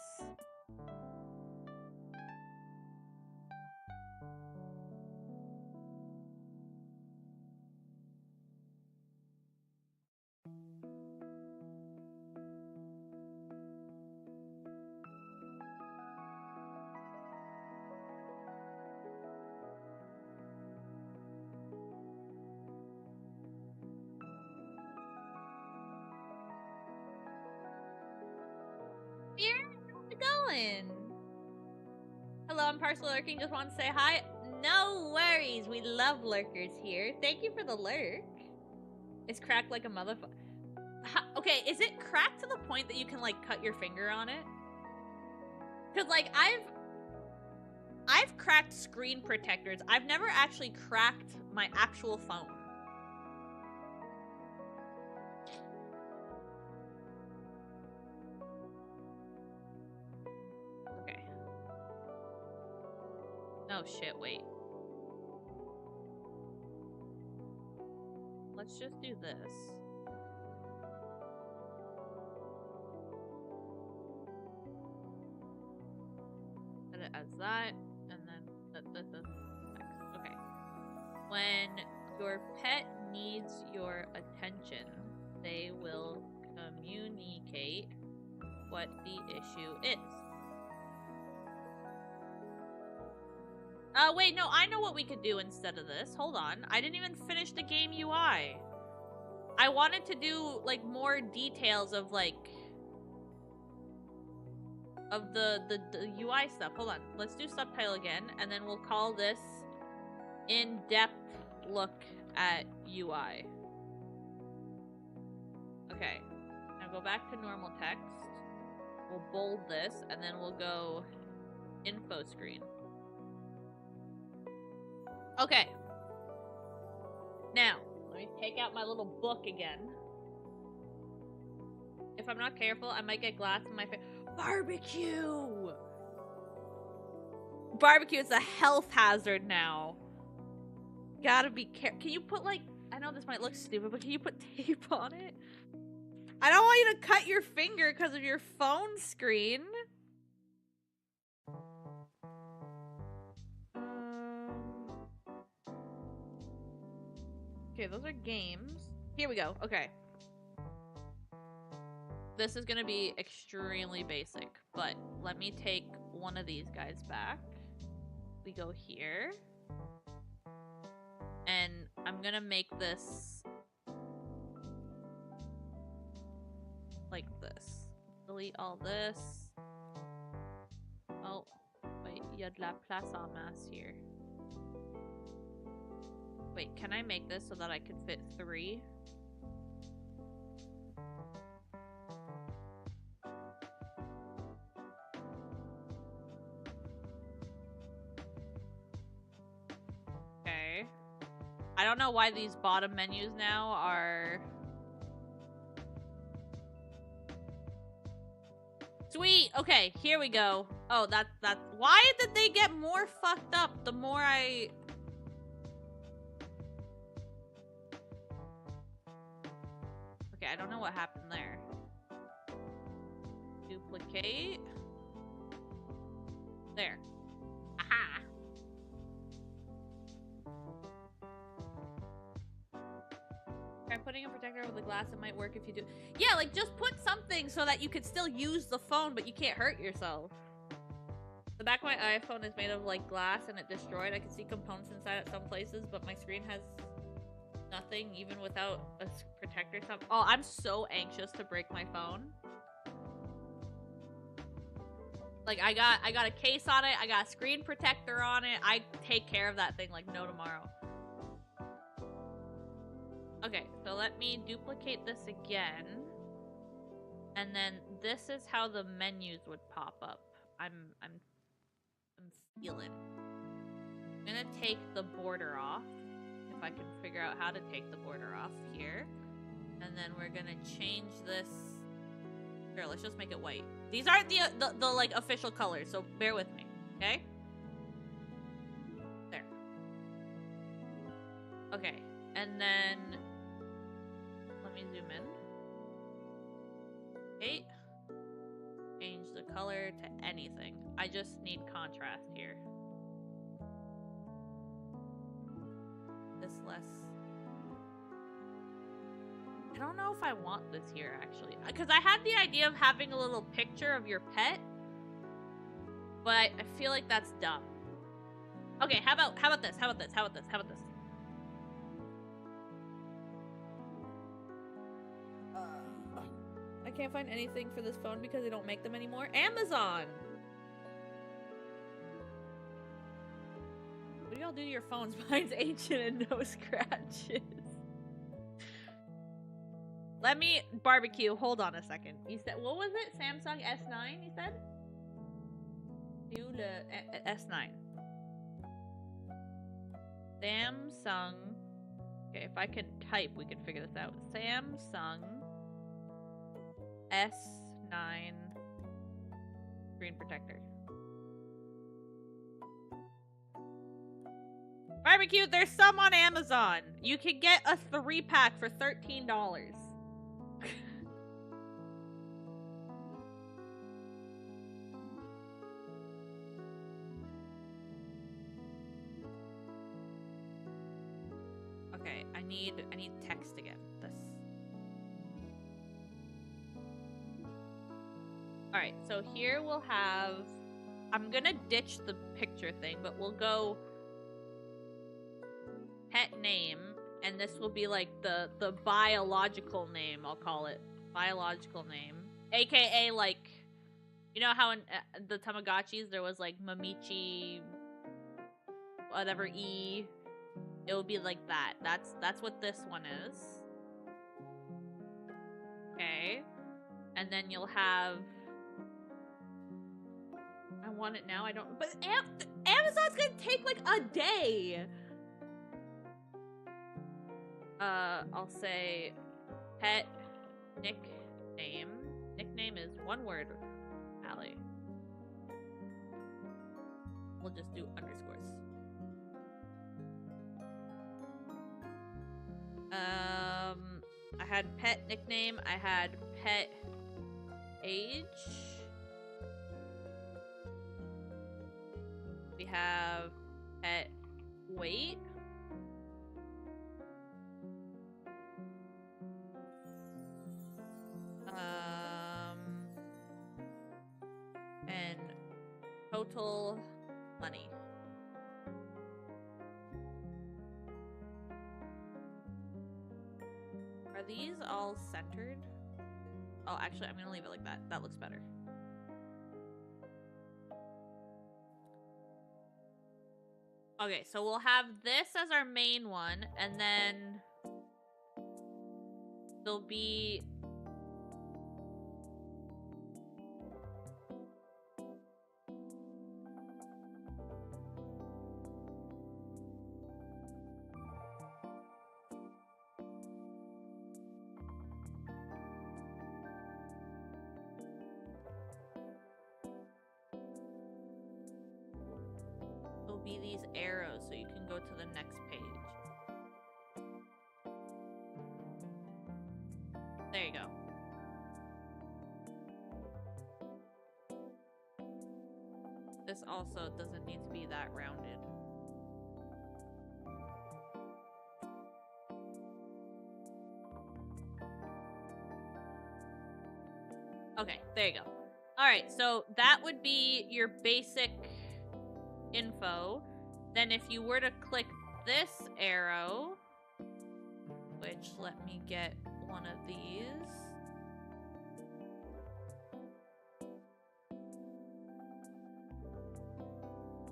I'm partially lurking. Just want to say hi. No worries. We love lurkers here. Thank you for the lurk. It's cracked like a motherfucker. Okay, is it cracked to the point that you can like cut your finger on it? Because like I've cracked screen protectors. I've never actually cracked my actual phone. Okay. Oh shit, wait. Let's just do this. Put it as that, and then the okay. When your pet needs your attention, they will communicate what the issue is. Wait, no, I know what we could do instead of this. Hold on. I didn't even finish the game UI. I wanted to do, like, more details of, like, of the UI stuff. Hold on. Let's do subtitle again, and then we'll call this in-depth look at UI. Okay. Now go back to normal text. We'll bold this, and then we'll go info screen. Okay. Now, let me take out my little book again. If I'm not careful, I might get glass in my face. Barbecue! Barbecue is a health hazard now. Gotta be careful. Can you put, like, I know this might look stupid, but can you put tape on it? I don't want you to cut your finger because of your phone screen. Okay, those are games. Here we go. Okay. This is gonna be extremely basic, but let me take one of these guys back. We go here. And I'm gonna make this like this. Delete all this. Oh, wait, il y a de la place en masse here. Wait, can I make this so that I can fit 3? Okay. I don't know why these bottom menus now are... Sweet! Okay, here we go. Oh, that's... Why did they get more fucked up the more I... Okay, I don't know what happened there. Duplicate. There. Aha! Try putting a protector over the glass. It might work if you do. Yeah, like just put something so that you could still use the phone, but you can't hurt yourself. The back of my iPhone is made of like glass and it destroyed. I can see components inside at some places, but my screen has nothing even without a protector. Oh, I'm so anxious to break my phone. Like I got a case on it. I got a screen protector on it. I take care of that thing like no tomorrow. Okay, so let me duplicate this again. And then this is how the menus would pop up. I'm feeling. I'm gonna take the border off. If I can figure out how to take the border off here. And then we're gonna change this. Here, let's just make it white. These aren't the like official colors, so bear with me, okay? There. Okay, and then let me zoom in. Okay. Change the color to anything. I just need contrast here. This less. I don't know if I want this here actually, because I had the idea of having a little picture of your pet, but I feel like that's dumb. Okay, how about this? How about this? How about this? How about this? I can't find anything for this phone because they don't make them anymore. Amazon! do y'all do to your phones? Mine's ancient and no scratches. Let me barbecue. Hold on a second. You said, what was it? Samsung S9, you said? S9. Samsung. Okay, if I can type, we can figure this out. Samsung S9 screen protector. Barbecue, there's some on Amazon. You can get a 3-pack for $13. Okay, I need text again. This. Alright, so here we'll have... I'm gonna ditch the picture thing, but we'll go pet name, and this will be like the biological name, I'll call it. Biological name. AKA, like, you know how in the Tamagotchis there was like Mamichi, whatever E. It will be like that. That's what this one is. Okay. And then you'll have... I want it now, I don't... But Amazon's gonna take like a day! I'll say pet nickname. Nickname is one word, Allie. We'll just do underscores. I had pet nickname, I had pet age. We have pet weight. And total money. Are these all centered? Oh, actually, I'm gonna leave it like that. That looks better. Okay, so we'll have this as our main one, and then there'll be... be these arrows so you can go to the next page. There you go. This also doesn't need to be that rounded. Okay, there you go. Alright, so that would be your basic info. Then if you were to click this arrow, which let me get one of these.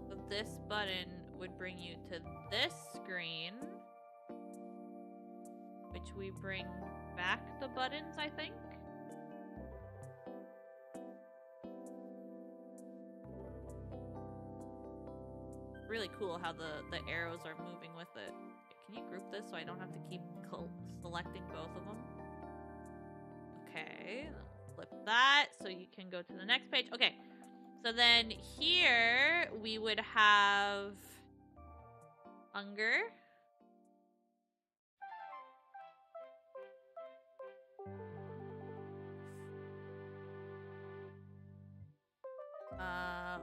So this button would bring you to this screen, which we bring back the buttons, I think. Really cool how the arrows are moving with it. Can you group this so I don't have to keep selecting both of them? Okay, flip that so you can go to the next page. Okay, so then here we would have hunger.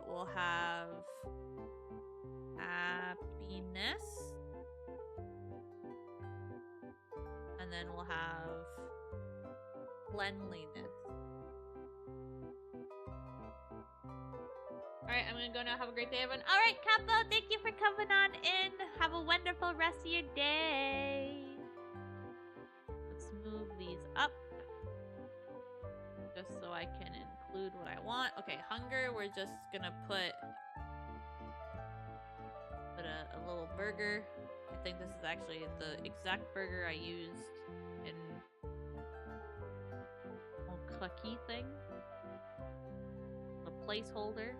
We'll have happiness, and then we'll have cleanliness. Alright, I'm gonna go now. Have a great day, everyone. Alright, Capo, thank you for coming on in. Have a wonderful rest of your day. Let's move these up just so I can include what I want. Okay, hunger, we're just gonna put a little little burger. I think this is actually the exact burger I used in a cookie thing. A placeholder.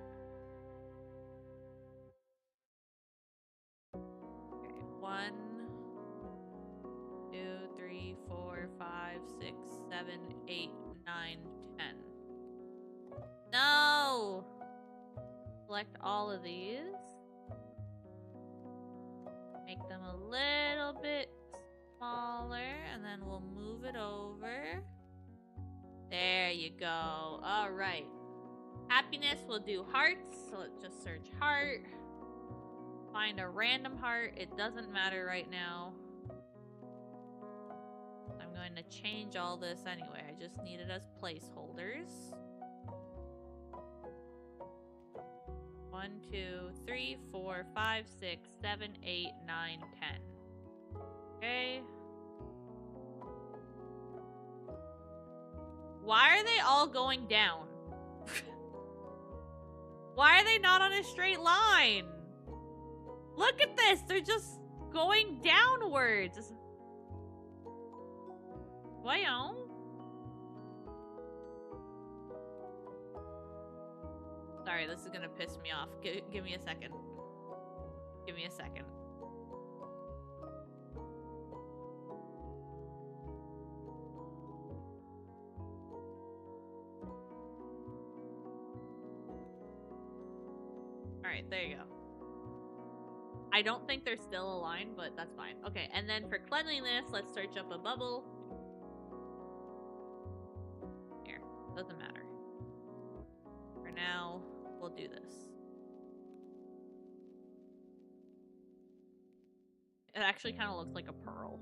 Okay, 1, 2, 3, 4, 5, 6, 7, 8, 9, 10. No! Select all of these. Make them a little bit smaller, and then we'll move it over. There you go. All right. Happiness, we'll do hearts. So let's just search heart. Find a random heart. It doesn't matter right now. I'm going to change all this anyway. I just need it as placeholders. 1, 2, 3, 4, 5, 6, 7, 8, 9, 10. Okay. Why are they all going down? Why are they not on a straight line? Look at this. They're just going downwards. Voyons. Sorry, this is gonna piss me off. Give me a second. Give me a second. Alright, there you go. I don't think they're still aligned, but that's fine. Okay, and then for cleanliness, let's search up a bubble. Here, doesn't matter. For now, we'll do this. It actually kind of looks like a pearl.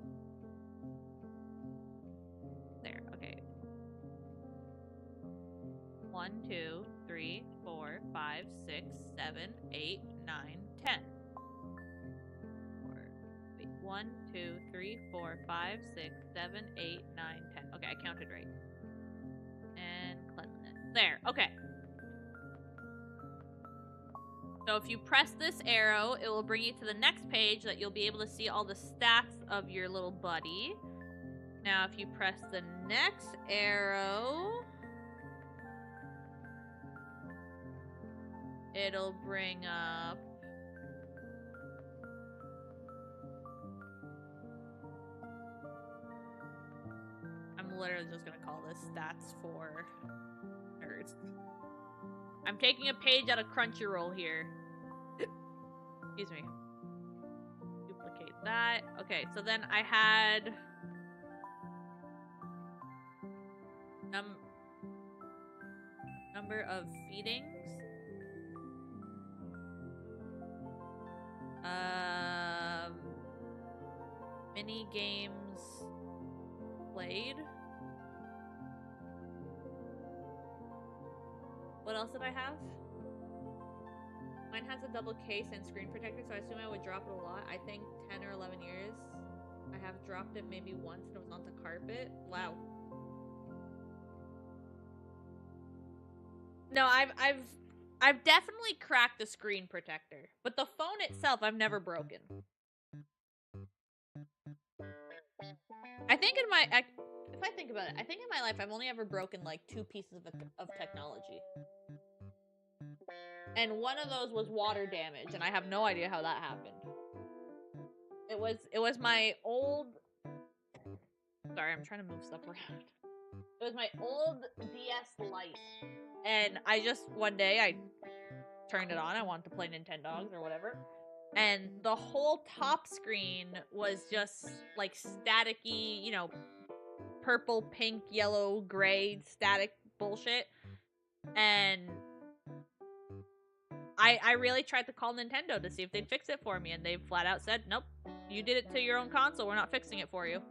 There, okay. 1, 2, 3, 4, 5, 6, 7, 8, 9, 10. 1, 2, 3, 4, 5, 6, 7, 8, 9, 10. Okay, I counted right. And cleanliness. There, okay. So if you press this arrow, it will bring you to the next page that you'll be able to see all the stats of your little buddy. Now, if you press the next arrow, it'll bring up... I'm literally just gonna call this stats for nerds. I'm taking a page out of Crunchyroll here. Excuse me. Duplicate that. Okay, so then I had... number of feedings. Mini games played. What else did I have? Mine has a double case and screen protector, so I assume I would drop it a lot. I think 10 or 11 years. I have dropped it maybe once and it was on the carpet. Wow. No, I've definitely cracked the screen protector, but the phone itself I've never broken. I think in my if I think about it, I think in my life I've only ever broken like 2 pieces of technology. And one of those was water damage, and I have no idea how that happened. It was my old... Sorry, I'm trying to move stuff around. It was my old DS Lite. And I just, one day, I turned it on. I wanted to play Nintendogs or whatever. And the whole top screen was just, like, staticky, you know, purple, pink, yellow, gray, static bullshit. And I really tried to call Nintendo to see if they'd fix it for me, and they flat out said, nope, you did it to your own console, we're not fixing it for you.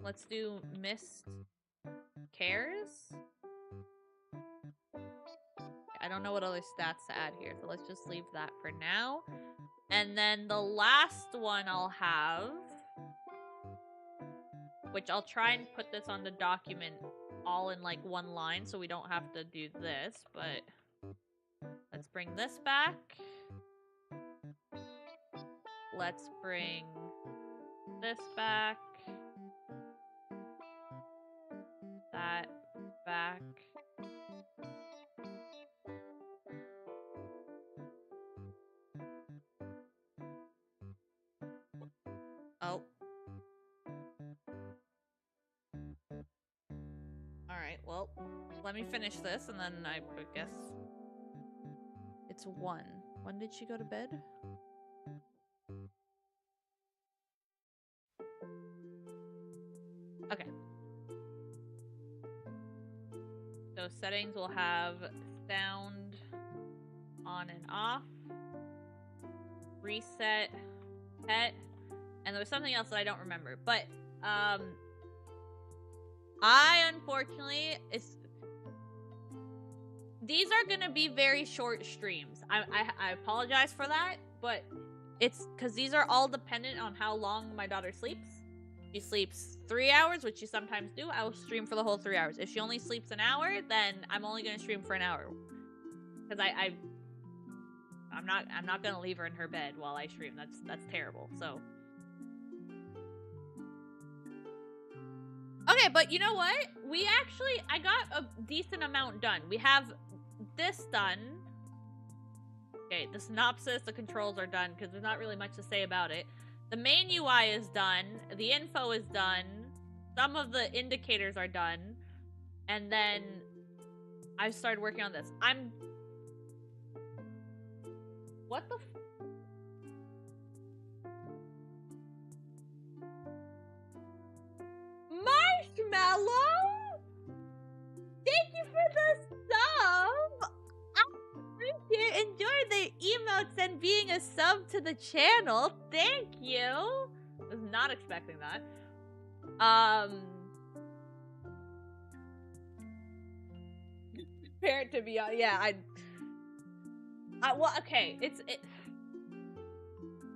Let's do Mist Cares. I don't know what other stats to add here, so let's just leave that for now. And then the last one I'll have, which I'll try and put this on the document all in like one line so we don't have to do this, but Let's bring this back. Let's bring this back. That back. Oh. Alright, well, let me finish this and then I guess it's 1. When did she go to bed? Okay. So settings will have sound on and off, reset, pet, and there was something else that I don't remember. But I unfortunately these are gonna be very short streams. I apologize for that, but it's because these are all dependent on how long my daughter sleeps. If she sleeps 3 hours, which she sometimes do, I will stream for the whole 3 hours. If she only sleeps an hour, then I'm only gonna stream for an hour. Because I'm not gonna leave her in her bed while I stream. That's terrible. So okay, but you know what? I got a decent amount done. We have this done. Okay, the synopsis, the controls are done because there's not really much to say about it. The main UI is done. The info is done. Some of the indicators are done. And then I started working on this. What the Marshmallow? Thank you for the sub! I enjoy the emotes and being a sub to the channel. Thank you! I was not expecting that. Prepared to be on, yeah, well, okay,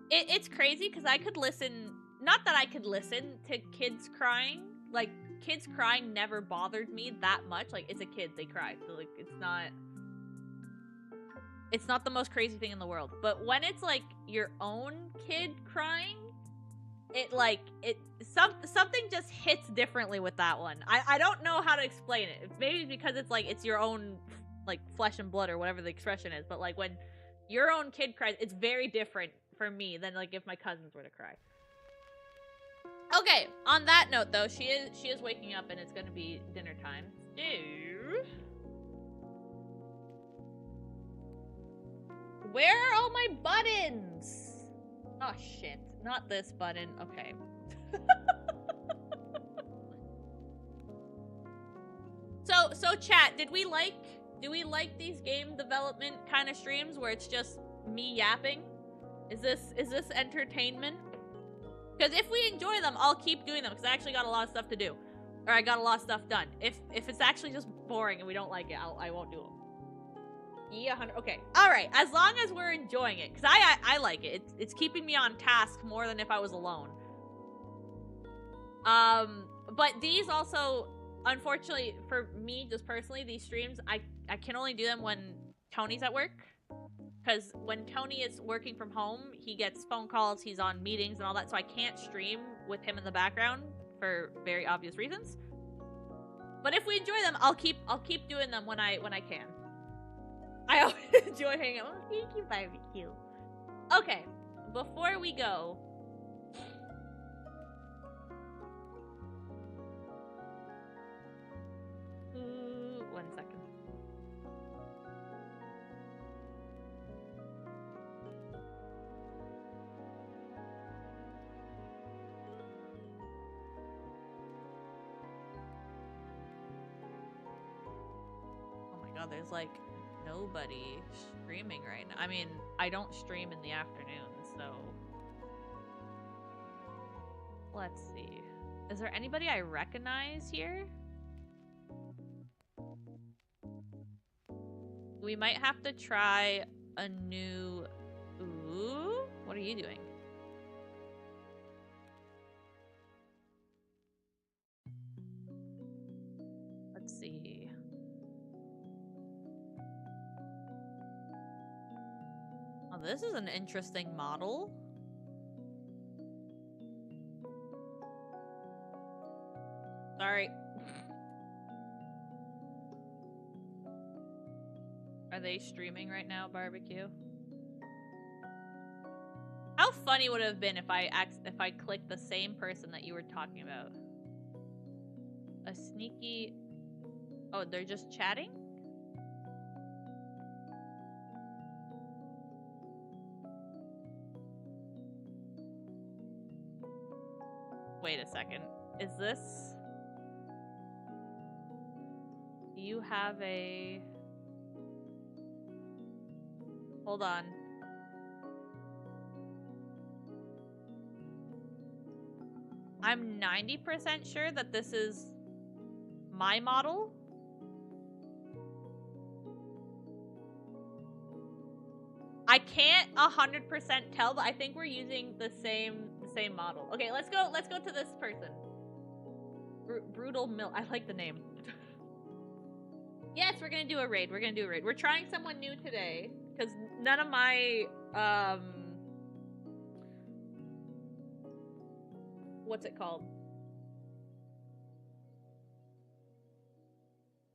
it's crazy because I could listen, not that I could listen to kids crying, like, kids crying never bothered me that much. Like, it's a kid, they cry, so, like, it's not the most crazy thing in the world. But when it's, like, your own kid crying, something just hits differently with that one. I don't know how to explain it. Maybe because it's, like, it's your own, like, flesh and blood or whatever the expression is. But, like, when your own kid cries, it's very different for me than, like, if my cousins were to cry. Okay, on that note, though, she is waking up and it's gonna be dinner time. So, where are all my buttons? Oh shit, not this button. Okay. So chat, do we like these game development kind of streams where it's just me yapping? Is this entertainment? Because if we enjoy them, I'll keep doing them because I actually got a lot of stuff to do. Or I got a lot of stuff done. If it's actually just boring and we don't like it, I won't do them. Yeah, 100. Okay. All right. As long as we're enjoying it, because I like it. It's keeping me on task more than if I was alone. But these also, unfortunately for me, just personally, these streams, I can only do them when Tony's at work. Because when Tony is working from home, he gets phone calls, he's on meetings and all that, so I can't stream with him in the background for very obvious reasons. But if we enjoy them, I'll keep doing them when I can. I always enjoy hanging out. Oh, thank you, barbecue. Okay, before we go, one second. There's like nobody streaming right now. I mean, I don't stream in the afternoon, so let's see. Is there anybody I recognize here? We might have to try a new... Ooh, what are you doing? Let's see. this is an interesting model. Sorry. Are they streaming right now, barbecue? How funny would it have been if I clicked the same person that you were talking about? A sneaky... Oh, they're just chatting? Wait a second. Is this... Do you have a... Hold on. I'm 90% sure that this is my model. I can't 100% tell, but I think we're using the same model. Okay, let's go to this person. Brutal Milk. I like the name. Yes, we're gonna do a raid. We're trying someone new today because none of my what's it called?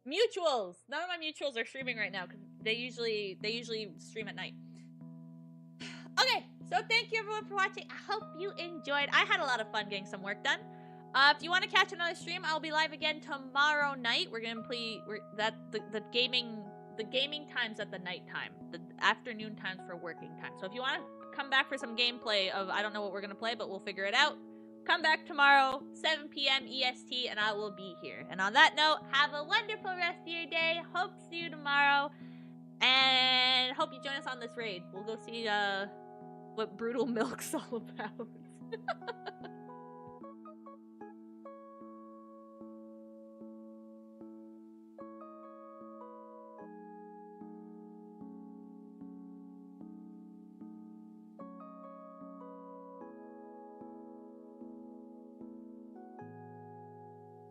Mutuals. None of my mutuals are streaming right now because they usually stream at night. Okay, so thank you everyone for watching. I hope you enjoyed. I had a lot of fun getting some work done. If you want to catch another stream, I'll be live again tomorrow night. We're gonna play the gaming times at the night time, the afternoon times for working time. So if you want to come back for some gameplay of I don't know what we're gonna play, but we'll figure it out. Come back tomorrow, 7 p.m. EST, and I will be here. And on that note, have a wonderful rest of your day. Hope to see you tomorrow, and hope you join us on this raid. We'll go see what Brutal Milk's all about.